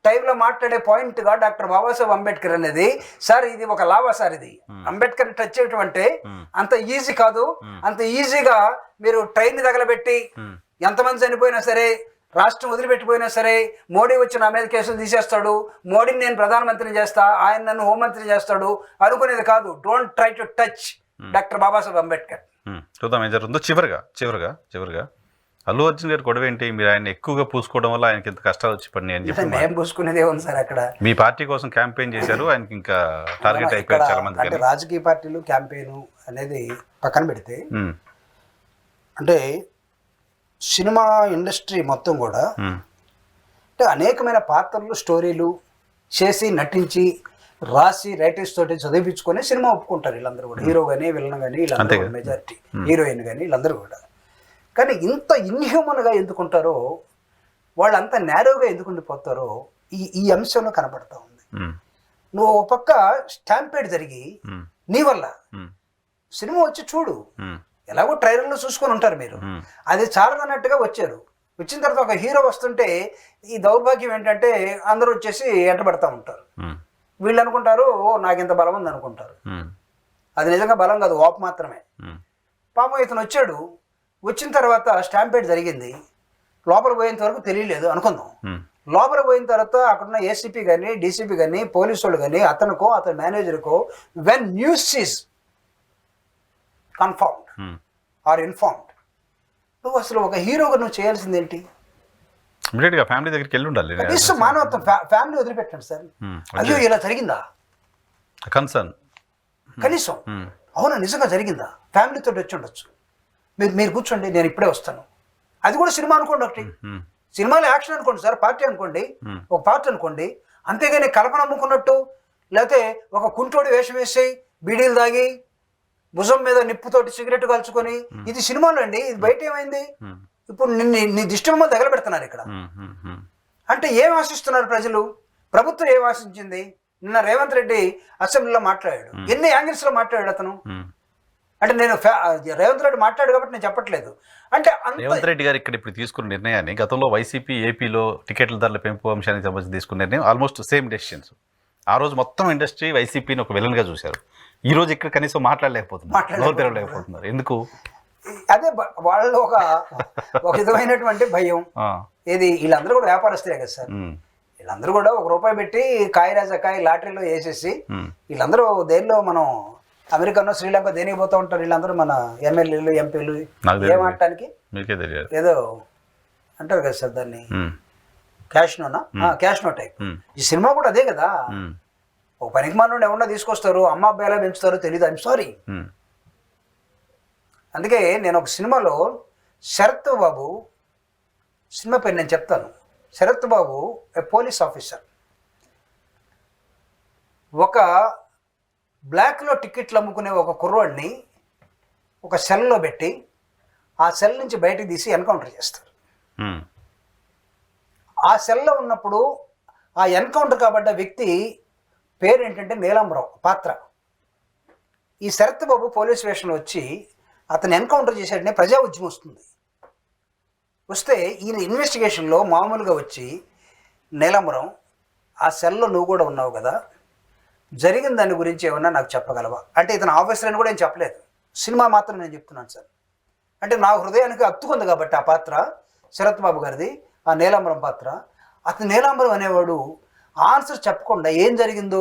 Speaker 2: టైంలో మాట్లాడే పాయింట్ గా డాక్టర్ బాబాసాహెబ్ అంబేద్కర్ అనేది, సార్ ఇది ఒక లావా సార్, ఇది అంబేద్కర్ టచ్ చేయటం అంటే అంత ఈజీ కాదు. అంత ఈజీగా మీరు ట్రైన్ తగలబెట్టి ఎంతమంది చనిపోయినా సరే, రాష్ట్రం వదిలిపెట్టిపోయినా సరే, మోడీ వచ్చి నా మీద కేసులు తీసేస్తాడు, మోడీని నేను ప్రధానమంత్రిని చేస్తా, ఆయన నన్ను హోంమంత్రిని చేస్తాడు అనుకునేది కాదు. Don't try to touch doctor Babasaheb Ambedkar.
Speaker 1: చూద్దాం ఏం జరుగుతుందో. చివరిగా అల్లు అర్జున్ గారి గొడవ ఏంటి? మీరు ఆయన ఎక్కువగా పూసుకోవడం వల్ల ఆయనకి ఇంత కష్టాలు వచ్చి పడినాయి అని చెప్పి
Speaker 2: మేము పూసుకునేదే ఉంది సార్. అక్కడ మీ
Speaker 1: పార్టీ కోసం క్యాంపెయిన్ చేశారు, ఆయనకి ఇంకా టార్గెట్ అయిపోయారు చాలా మంది.
Speaker 2: అంటే రాజకీయ పార్టీలు క్యాంపెయిన్ అనేది పక్కన పెడితే, అంటే సినిమా ఇండస్ట్రీ మొత్తం కూడా అంటే అనేకమైన పాత్రలు, స్టోరీలు చేసి నటించి రాసి రైటర్స్ తోటి చదివించుకొని సినిమా ఒప్పుకుంటారు వీళ్ళందరూ కూడా. హీరో కానీ విలన్ కానీ వీళ్ళందరూ కూడా, మెజారిటీ హీరోయిన్ కానీ వీళ్ళందరూ కూడా. కానీ ఇంత ఇన్హ్యూమన్గా ఎందుకుంటారో, వాళ్ళు అంత నేరోగా ఎందుకు ఉండిపోతారో ఈ అంశంలో కనబడతా ఉంది. నువ్వు ఒక పక్క స్టాంపేడ్ జరిగి నీ వల్ల సినిమా వచ్చి చూడు, ఎలాగో ట్రైలర్లో చూసుకొని ఉంటారు మీరు, అది చాలదన్నట్టుగా వచ్చారు. వచ్చిన తర్వాత ఒక హీరో వస్తుంటే ఈ దౌర్భాగ్యం ఏంటంటే అందరూ వచ్చేసి ఎంటబడతా ఉంటారు. వీళ్ళు అనుకుంటారు నాకు ఇంత బలం ఉంది అనుకుంటారు. అది నిజంగా బలం కాదు, ఓపు మాత్రమే. పాపం ఇతను వచ్చాడు, వచ్చిన తర్వాత స్టాంపేడ్ జరిగింది, లోపల పోయేంత వరకు తెలియలేదు అనుకుందాం. లోపల పోయిన తర్వాత అక్కడున్న ఏసీపీ కానీ డీసీపీ కానీ పోలీసు వాళ్ళు కానీ అతనికో అతని మేనేజర్కో when news is confirmed or informed, నువ్వు అసలు ఒక హీరోగా నువ్వు చేయాల్సింది ఏంటి?
Speaker 1: ఫ్యామిలీ దగ్గరికి వెళ్ళి ఉండాలి.
Speaker 2: కనీసం మానవత్వం, ఫ్యామిలీ వదిలిపెట్టండి సార్. అయ్యో ఇలా జరిగిందా
Speaker 1: కన్సర్న్
Speaker 2: కనీసం, అవునా నిజంగా జరిగిందా, ఫ్యామిలీతో వచ్చి ఉండొచ్చు. మీరు కూర్చోండి, నేను ఇప్పుడే వస్తాను. అది కూడా సినిమా అనుకోండి, ఒకటి సినిమాలో యాక్షన్ అనుకోండి సార్, పార్టీ అనుకోండి, ఒక పార్టీ అనుకోండి. అంతేగాని కల్పన అమ్ముకున్నట్టు, లేకపోతే ఒక కుంటోడి వేషం వేసి బీడీలు తాగి భుజం మీద నిప్పుతోటి సిగరెట్ కాల్చుకొని, ఇది సినిమాలో అండి. ఇది బయట ఏమైంది? ఇప్పుడు నీ దిష్టిబొమ్మ తగలబెడుతున్నారు ఇక్కడ. అంటే ఏం ఆశిస్తున్నారు ప్రజలు? ప్రభుత్వం ఏం ఆశించింది? నిన్న రేవంత్ రెడ్డి అసెంబ్లీలో మాట్లాడాడు, ఎన్ని యాంగిల్స్ లో మాట్లాడాడు అతను. అంటే నేను రేవంత్ రెడ్డి మాట్లాడు కాబట్టి నేను చెప్పట్లేదు. అంటే
Speaker 1: రేవంత్ రెడ్డి గారు ఇక్కడ ఇప్పుడు తీసుకున్న నిర్ణయాన్ని గతంలో వైసీపీ ఏపీలో టికెట్ల ధరల పెంపు అంశానికి సంబంధించి తీసుకున్న నిర్ణయం ఆల్మోస్ట్ సేమ్ డెసిషన్స్. ఆ రోజు మొత్తం ఇండస్ట్రీ వైసీపీని ఒక విలన్గా చూశారు. ఈ రోజు ఇక్కడ కనీసం మాట్లాడలేకపోతున్నారు. ఎందుకు?
Speaker 2: అదే వాళ్ళు ఒక విధమైనటువంటి భయం. ఏది వీళ్ళందరూ కూడా వ్యాపారస్తులే కదా సార్. వీళ్ళందరూ కూడా ₹1 పెట్టి కాయ లాటరీలో వేసేసి, వీళ్ళందరూ దేనిలో మనం అమెరికానో శ్రీలంక దేనికి పోతూ ఉంటారు వీళ్ళందరూ, మన ఎమ్మెల్యేలు ఎంపీలు ఏమాడటానికి ఏదో అంటారు కదా సార్ దాన్ని, క్యాష్ నో టైప్. ఈ సినిమా కూడా అదే కదా. ఒక పనికి మానుడు ఎవరన్నా తీసుకొస్తారు, అమ్మ అబ్బాయి ఎలా పెంచుతారో తెలియదు. I'm sorry. అందుకే నేను ఒక సినిమాలో శరత్ బాబు సినిమా పేరు నేను చెప్తాను. శరత్ బాబు ఏ పోలీస్ ఆఫీసర్, ఒక బ్లాక్లో టికెట్లు అమ్ముకునే ఒక కుర్రాడిని ఒక సెల్లో పెట్టి ఆ సెల్ నుంచి బయటకు తీసి ఎన్కౌంటర్ చేస్తారు. ఆ సెల్లో ఉన్నప్పుడు ఆ ఎన్కౌంటర్ కాబడ్డ వ్యక్తి పేరు ఏంటంటే నీలాంబరావు పాత్ర. ఈ శరత్ బాబు పోలీస్ స్టేషన్లో వచ్చి అతను ఎన్కౌంటర్ చేసేటనే ప్రజా ఉద్యమం వస్తుంది. వస్తే ఈయన ఇన్వెస్టిగేషన్లో మామూలుగా వచ్చి, నీలాంబరం ఆ సెల్లో నువ్వు కూడా ఉన్నావు కదా, జరిగిన దాని గురించి ఏమన్నా నాకు చెప్పగలవా అంటే, ఇతను ఆఫీసర్ అని కూడా ఏం చెప్పలేదు, సినిమా మాత్రం నేను చెప్తున్నాను సార్. అంటే నా హృదయానికి అత్తుకుంది కాబట్టి ఆ పాత్ర శరత్ బాబు గారిది, ఆ నీలాంబరం పాత్ర. అతను నీలాంబరం అనేవాడు ఆన్సర్ చెప్పకుండా ఏం జరిగిందో,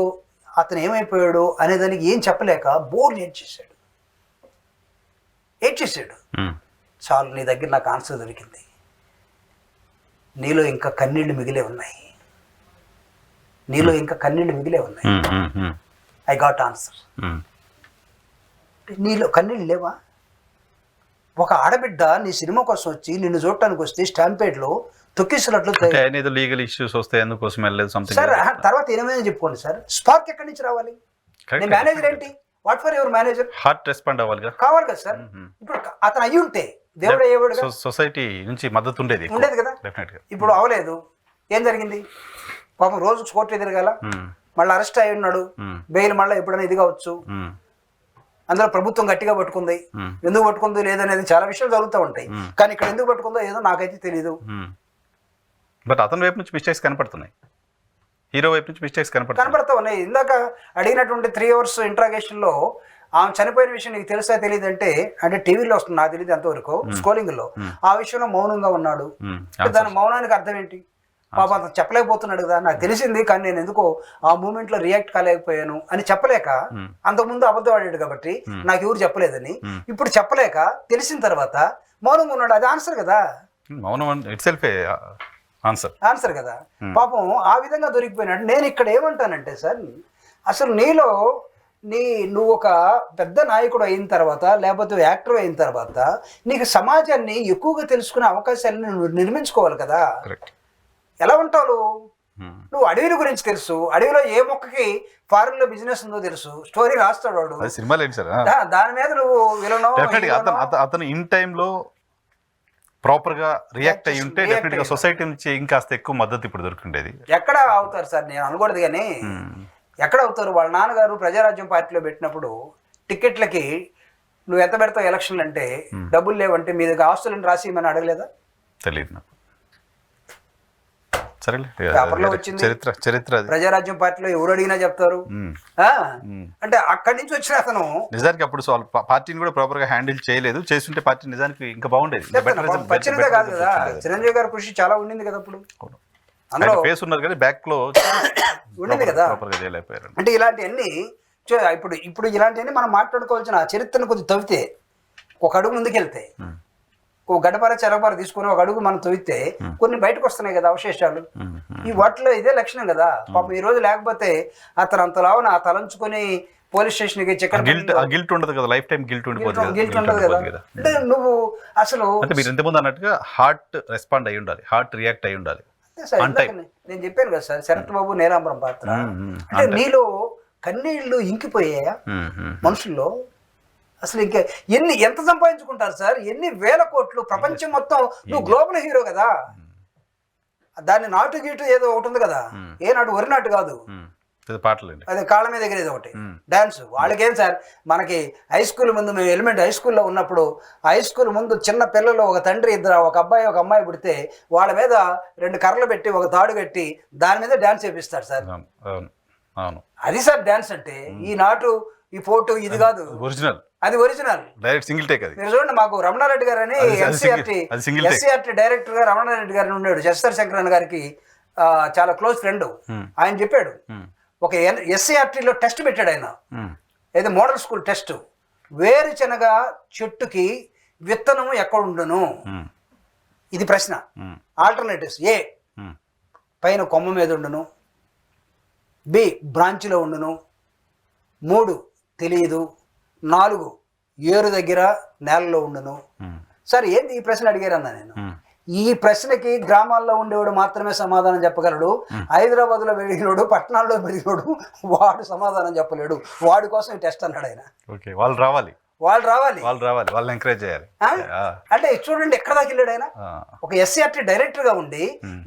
Speaker 2: అతను ఏమైపోయాడు అనేదానికి ఏం చెప్పలేక బోర్డు ఏడ్చేసాడు. చాలు నీ దగ్గర నాకు ఆన్సర్ దొరికింది, నీలో ఇంకా కన్నీళ్లు మిగిలే ఉన్నాయి, నీలో ఇంకా కన్నీళ్లు మిగిలే ఉన్నాయి. I got answer. నీలో కన్నీళ్ళు లేవా? ఒక ఆడబిడ్డ నీ సినిమా కోసం వచ్చి నిన్ను చూడటానికి వస్తే స్టాంపేడ్లో తొక్కిసినట్లు
Speaker 1: ఏదో లీగల్ ఇష్యూస్ వస్తాయి అందుకోసం వెళ్ళలేదు సంథింగ్.
Speaker 2: సార్ తర్వాత ఏమైనా చెప్పుకోండి సార్. స్పార్క్ ఎక్కడి నుంచి రావాలి? నీ మేనేజర్ ఏంటి? What for your manager?
Speaker 1: Heart respond అవ్వాలి కదా
Speaker 2: సార్. ఇప్పుడు అతను అయ్యి ఉంటే దేవుడు అయ్యేవాడు,
Speaker 1: సొసైటీ నుంచి మద్దతు ఉండేది
Speaker 2: కదా. ఇప్పుడు అవలేదు. ఏం జరిగింది? పాపం రోజు కోర్టు తిరగాల, మళ్ళీ అరెస్ట్ అయి ఉన్నాడు, బెయిల్ మళ్ళీ ఎప్పుడైనా ఇది కావచ్చు. అందులో ప్రభుత్వం గట్టిగా పట్టుకుంది, ఎందుకు పట్టుకుంది లేదనేది చాలా విషయాలు జరుగుతూ ఉంటాయి. కానీ ఇక్కడ ఎందుకు పట్టుకుందో ఏదో నాకైతే తెలియదు.
Speaker 1: బట్ అతని వైపు నుంచి మిస్టేక్స్ కనపడుతున్నాయి, హీరో వైపు నుంచి మిస్టేక్స్
Speaker 2: కనపడతా ఉన్నాయి. ఇందాక అడిగినటువంటి 3 hours ఇంట్రాగేషన్లో ఆమె చనిపోయిన విషయం నీకు తెలుసా తెలియదు అంటే టీవీలో వస్తుంది, నాకు తెలియదు అంతవరకు, స్క్రోలింగ్లో ఆ విషయంలో మౌనంగా ఉన్నాడు. దాని మౌనానికి అర్థం ఏంటి? పాప అతను చెప్పలేకపోతున్నాడు కదా, నాకు తెలిసింది కానీ నేను ఎందుకో ఆ మూమెంట్లో రియాక్ట్ కాలేకపోయాను అని చెప్పలేక, అంతకుముందు అబద్ధం ఆడాడు కాబట్టి నాకు ఎవరు చెప్పలేదని, ఇప్పుడు చెప్పలేక తెలిసిన తర్వాత మౌనంగా ఉన్నాడు. అది ఆన్సర్ కదా,
Speaker 1: మౌనం ఇట్ సెల్ఫ్
Speaker 2: ఆన్సర్ కదా. పాపం ఆ విధంగా దొరికిపోయినాడు. నేను ఇక్కడ ఏమంటానంటే సార్, అసలు నీలో నువ్వు ఒక పెద్ద నాయకుడు అయిన తర్వాత లేకపోతే యాక్టర్ అయిన తర్వాత నీకు సమాజాన్ని ఎక్కువగా తెలుసుకునే అవకాశాలను నువ్వు నిర్మించుకోవాలి కదా. ఎలా ఉంటావు నువ్వు అడవిల గురించి తెలుసు, అడవిలో ఏ మొక్కకి ఫారెన్ లో బిజినెస్ ఉందో తెలుసు, స్టోరీ రాస్తాడు వాడు, దాని మీద నువ్వు
Speaker 1: అతను ఇన్ టైంలో ప్రాపర్ గా రియాక్ట్ అయ్యి ఉంటే డెఫినెట్ గా సొసైటీ నుంచి ఇంకాస్త ఎక్కువ మద్దతు ఇప్పుడు దొరుకుండేది.
Speaker 2: ఎక్కడ అవుతారు సార్, నేను అనకూడదు కానీ ఎక్కడ అవుతారు? వాళ్ళ నాన్నగారు ప్రజారాజ్యం పార్టీలో పెట్టినప్పుడు టికెట్లకి నువ్వు ఎంత పెడతావు ఎలక్షన్లు అంటే, డబ్బులు లేవంటే మీ దగ్గర ఆస్తులను రాసి ఏమని అడగలేదా?
Speaker 1: తెలియదు నాకు.
Speaker 2: పేపర్లో వచ్చింది
Speaker 1: చరిత్ర.
Speaker 2: ప్రజారాజ్యం పార్టీలో ఎవరు అడిగినా చెప్తారు. అంటే అక్కడి నుంచి వచ్చిన అతను
Speaker 1: నిజానికి అప్పుడు పార్టీని కూడా ప్రాపర్ గా హ్యాండిల్ చేయలేదు, చేస్తుంటే పార్టీ నిజానికి ఇంకా బాగుండేది.
Speaker 2: పచ్చినదే కాదు కదా, చిరంజీవి గారి కృషి చాలా ఉండింది కదా అప్పుడు. అందులో
Speaker 1: ఫేస్ ఉన్నారు కానీ బ్యాక్ లో
Speaker 2: ఉండింది కదా. అంటే ఇలాంటివన్నీ ఇప్పుడు ఇలాంటివన్నీ మనం మాట్లాడుకోవాల్సిన చరిత్రను కొద్దిగా తవ్వితే, ఒక అడుగు ముందుకెళ్తే, ఒక గడపర చెరపర తీసుకుని ఒక అడుగు మనం తవ్వితే కొన్ని బయటకు వస్తున్నాయి కదా అవశేషాలు. ఈ వాటిలో ఇదే లక్షణం కదా. పాపం ఈ రోజు లేకపోతే అతను అంతలావున తలంచుకొని పోలీస్ స్టేషన్ కి
Speaker 1: గిల్ట్ ఉండదు కదా, లైఫ్ టైం గిల్ట్
Speaker 2: ఉండదు కదా. అంటే నువ్వు అసలు
Speaker 1: మీరు ఇంతకుముందు అన్నట్టుగా హార్ట్ రెస్పాండ్ అయి ఉండాలి, హార్ట్ రియాక్ట్ అయి ఉండాలి.
Speaker 2: నేను చెప్పాను కదా సార్, శరత్ బాబు నీలాంబరం పాత్ర అంటే నీలో కన్నీళ్లు ఇంకిపోయాయా మనుషుల్లో? అసలు ఇంకా ఎంత సంపాదించుకుంటారు సార్? ఎన్ని వేల కోట్లు, ప్రపంచం మొత్తం. నువ్వు గ్లోబల్ హీరో కదా, దాన్ని నాటు గీటు ఏదో ఒకటి ఉంది కదా, ఏ నాటు వరి నాటు కాదు, అదే కాళ్ళ మీద ఎగిరేది ఒకటి డాన్స్. వాళ్ళకేం సార్, మనకి హై స్కూల్ ముందు మేము ఎలిమెంట్ హై స్కూల్లో ఉన్నప్పుడు హై స్కూల్ ముందు చిన్న పిల్లలు ఒక తండ్రి ఇద్దరు, ఒక అబ్బాయి ఒక అమ్మాయి పుడితే వాళ్ళ మీద 2 కర్రలు పెట్టి ఒక తాడు కట్టి దాని మీద డాన్స్ చేపిస్తారు సార్. అది సార్ డాన్స్ అంటే. ఈ నాటు ఈ ఫోటో ఇది కాదు
Speaker 1: ఒరిజినల్,
Speaker 2: అది ఒరిజినల్
Speaker 1: డైరెక్ట్ సింగిల్ టేక్. అది
Speaker 2: మీరు చూడండి, మాకు రమణారెడ్డి గారు అని ఎస్సీఆర్టీ డైరెక్టర్ గా రమణారెడ్డి గారు ఉన్నాడు, శశిధర్ శంకరన్ గారికి చాలా క్లోజ్ ఫ్రెండ్. ఆయన చెప్పాడు, ఒక ఎస్సీఆర్టీలో టెస్ట్ పెట్టాడు ఆయన, ఏదో మోడల్ స్కూల్ టెస్ట్. వేరుశనగ చెట్టుకి విత్తనము ఎక్కడుండును? ఇది ప్రశ్న. ఆల్టర్నేటివ్స్: ఏ పైన కొమ్మ మీద ఉండును, బి బ్రాంచ్లో ఉండును, 3 తెలియదు, 4 ఏరు దగ్గర నేలలో ఉండును. సార్ ఏంది ఈ ప్రశ్న అడిగారన్నా నేను? ఈ ప్రశ్నకి గ్రామాల్లో ఉండేవాడు మాత్రమే సమాధానం చెప్పగలడు. హైదరాబాద్లో పెరిగినోడు, పట్టణాల్లో పెరిగినోడు వాడు సమాధానం చెప్పలేడు. వాడి కోసం ఈ టెస్ట్ అన్నాడు ఆయన.
Speaker 1: వాళ్ళు రావాలి, వాళ్ళని ఎంకరేజ్ చేయాలి.
Speaker 2: అంటే చూడండి ఎక్కడ దాకా వెళ్ళాడు ఆయన. ఒక ఎస్సీఆర్టీ డైరెక్టర్ గా ఉండి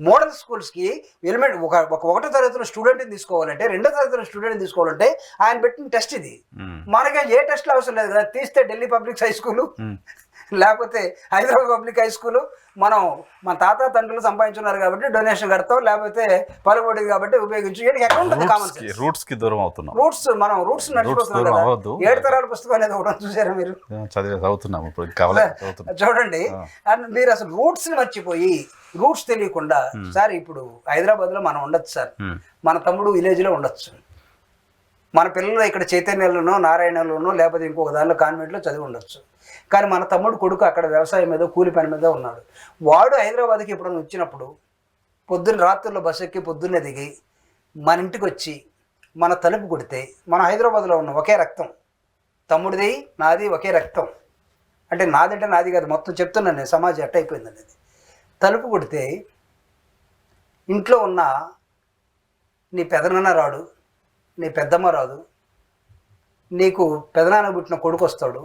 Speaker 2: మోడల్ స్కూల్స్ కి ఎలిమెంట్ ఒకటో తరగతిలో స్టూడెంట్ తీసుకోవాలంటే, 2వ తరగతిలో స్టూడెంట్ తీసుకోవాలంటే ఆయన పెట్టిన టెస్ట్ ఇది. మనకి ఏ టెస్ట్లు అవసరం లేదు కదా. తీస్తే ఢిల్లీ పబ్లిక్ హై స్కూల్ లేకపోతే హైదరాబాద్ పబ్లిక్ హై స్కూల్, మన తాత తండ్రులు సంపాదించున్నారు కాబట్టి డొనేషన్ కడతాం, లేకపోతే పలుబడి కాబట్టి ఉపయోగించు. ఎక్కడ ఉంటుంది కామన్ సెన్స్?
Speaker 1: రూట్స్ కి దూరం అవుతున్నాం.
Speaker 2: మనం రూట్స్ నడిచిపోతున్నాం కదా. 7 తరాల పుస్తకం అనేది ఒకటి చూసారా మీరు? చూడండి, మీరు అసలు రూట్స్ ని మర్చిపోయి, రూట్స్ తెలియకుండా సార్ ఇప్పుడు హైదరాబాద్ లో మనం ఉండొచ్చు సార్, మన తమ్ముడు విలేజ్ లో ఉండొచ్చు, మన పిల్లలు ఇక్కడ చైతన్యలోనో నారాయణలోనో లేకపోతే ఇంకొక దానిలో కాన్వెంట్లో చదివి ఉండొచ్చు. కానీ మన తమ్ముడు కొడుకు అక్కడ వ్యవసాయం మీద కూలి పని మీద ఉన్నాడు. వాడు హైదరాబాద్కి ఎప్పుడైనా వచ్చినప్పుడు పొద్దున్న రాత్రుల్లో బస్సు ఎక్కి పొద్దున్నే దిగి మన ఇంటికి వచ్చి మన తలుపు కొడితే మనం హైదరాబాద్లో ఉన్నాం, ఒకే రక్తం, తమ్ముడిది నాది ఒకే రక్తం. అంటే నాదంటే నాది కాదు, మొత్తం చెప్తున్నాను నేను, సమాజం ఎట్ట అయిపోయింది అనేది. తలుపు కొడితే ఇంట్లో ఉన్న నీ పెదనాన్న రాడు, నీ పెద్దమ్మ రాదు, నీకు పెదనాన్న పుట్టిన కొడుకు వస్తాడు,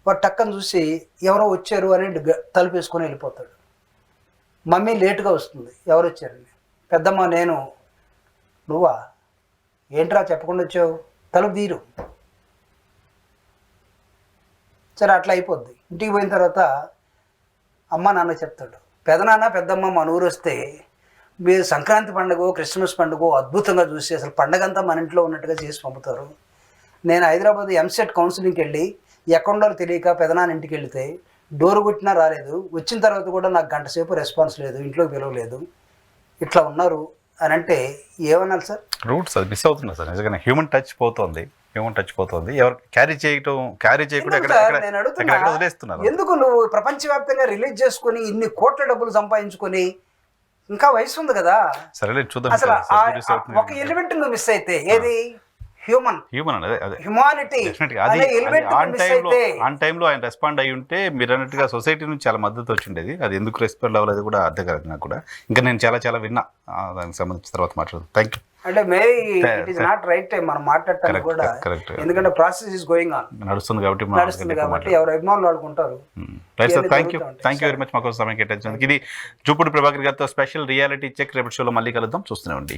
Speaker 2: వాడు టక్కని చూసి ఎవరో వచ్చారు అని తలుపు వేసుకొని వెళ్ళిపోతాడు. మమ్మీ లేటుగా వస్తుంది, ఎవరు వచ్చారని. పెద్దమ్మ నేను. నువ్వా? ఏంట్రా చెప్పకుండా వచ్చావు, తలుపు తీరు. సరే అట్లా అయిపోద్ది. ఇంటికి పోయిన తర్వాత అమ్మ నాన్న చెప్తాడు, పెదనాన్న పెద్దమ్మ మన ఊరు వస్తే మీరు సంక్రాంతి పండుగ క్రిస్మస్ పండుగ అద్భుతంగా చూసి అసలు పండగ అంతా మన ఇంట్లో ఉన్నట్టుగా చేసి పంపుతారు. నేను హైదరాబాద్ ఎంసెట్ కౌన్సిలింగ్కి వెళ్ళి ఎక్కడో తెలియక పెదనాన్న ఇంటికి వెళితే డోర్ కొట్టినా రాలేదు, వచ్చిన తర్వాత కూడా నాకు గంట సేపు రెస్పాన్స్ లేదు, ఇంట్లోకి పిలవలేదు, ఇట్లా ఉన్నారు అని అంటే ఏమన్నారు సార్?
Speaker 1: రూట్స్ అది మిస్ అవుతుంది సార్, నిజంగా హ్యూమన్ టచ్ పోతుంది, ఎవరు క్యారీ చేయకుండా
Speaker 2: నేను అడుగుతున్నా,
Speaker 1: వదిలేస్తున్నారు.
Speaker 2: ఎందుకు నువ్వు ప్రపంచవ్యాప్తంగా రిలీజ్ చేసుకుని ఇన్ని కోట్ల డబ్బులు సంపాదించుకొని ఇంకా వయసు ఉంది కదా,
Speaker 1: సరే చూద్దాం.
Speaker 2: అసలు ఒక ఎలిమెంట్ నువ్వు మిస్ అయితే ఏది?
Speaker 1: హ్యూమన్ అదే
Speaker 2: హ్యుమానిటీ
Speaker 1: ఆన్ టైంలో ఆయన రెస్పాండ్ అయ్యి ఉంటే మీరు అన్నట్టుగా సొసైటీ నుంచి చాలా మద్దతు వచ్చిండేది. అది ఎందుకు రెస్పాండ్ అవ్వలేదు కూడా అర్థం కాదు నాకు కూడా. ఇంకా నేను చాలా విన్నా, దానికి సంబంధించిన తర్వాత మాట్లాడదాం. Thank you.
Speaker 2: అంటే maybe it is not right time మనం మాట్లాడటానికి కూడా, ఎందుకంటే ప్రాసెస్ ఇస్ గోయింగ్ ఆన్,
Speaker 1: నడుస్తుంది
Speaker 2: కాబట్టి ఎవరు అభిమానులు ఆడుకుంటారు.
Speaker 1: Right sir, thank you very much మాకు సమయం కేటాయించినందుకు. ఇది జూపూడి ప్రభాకర్ గారితో స్పెషల్ రియాలిటీ చెక్ రేపటి షోలో మళ్ళీ కలుద్దాం. చూస్తూనే ఉండి.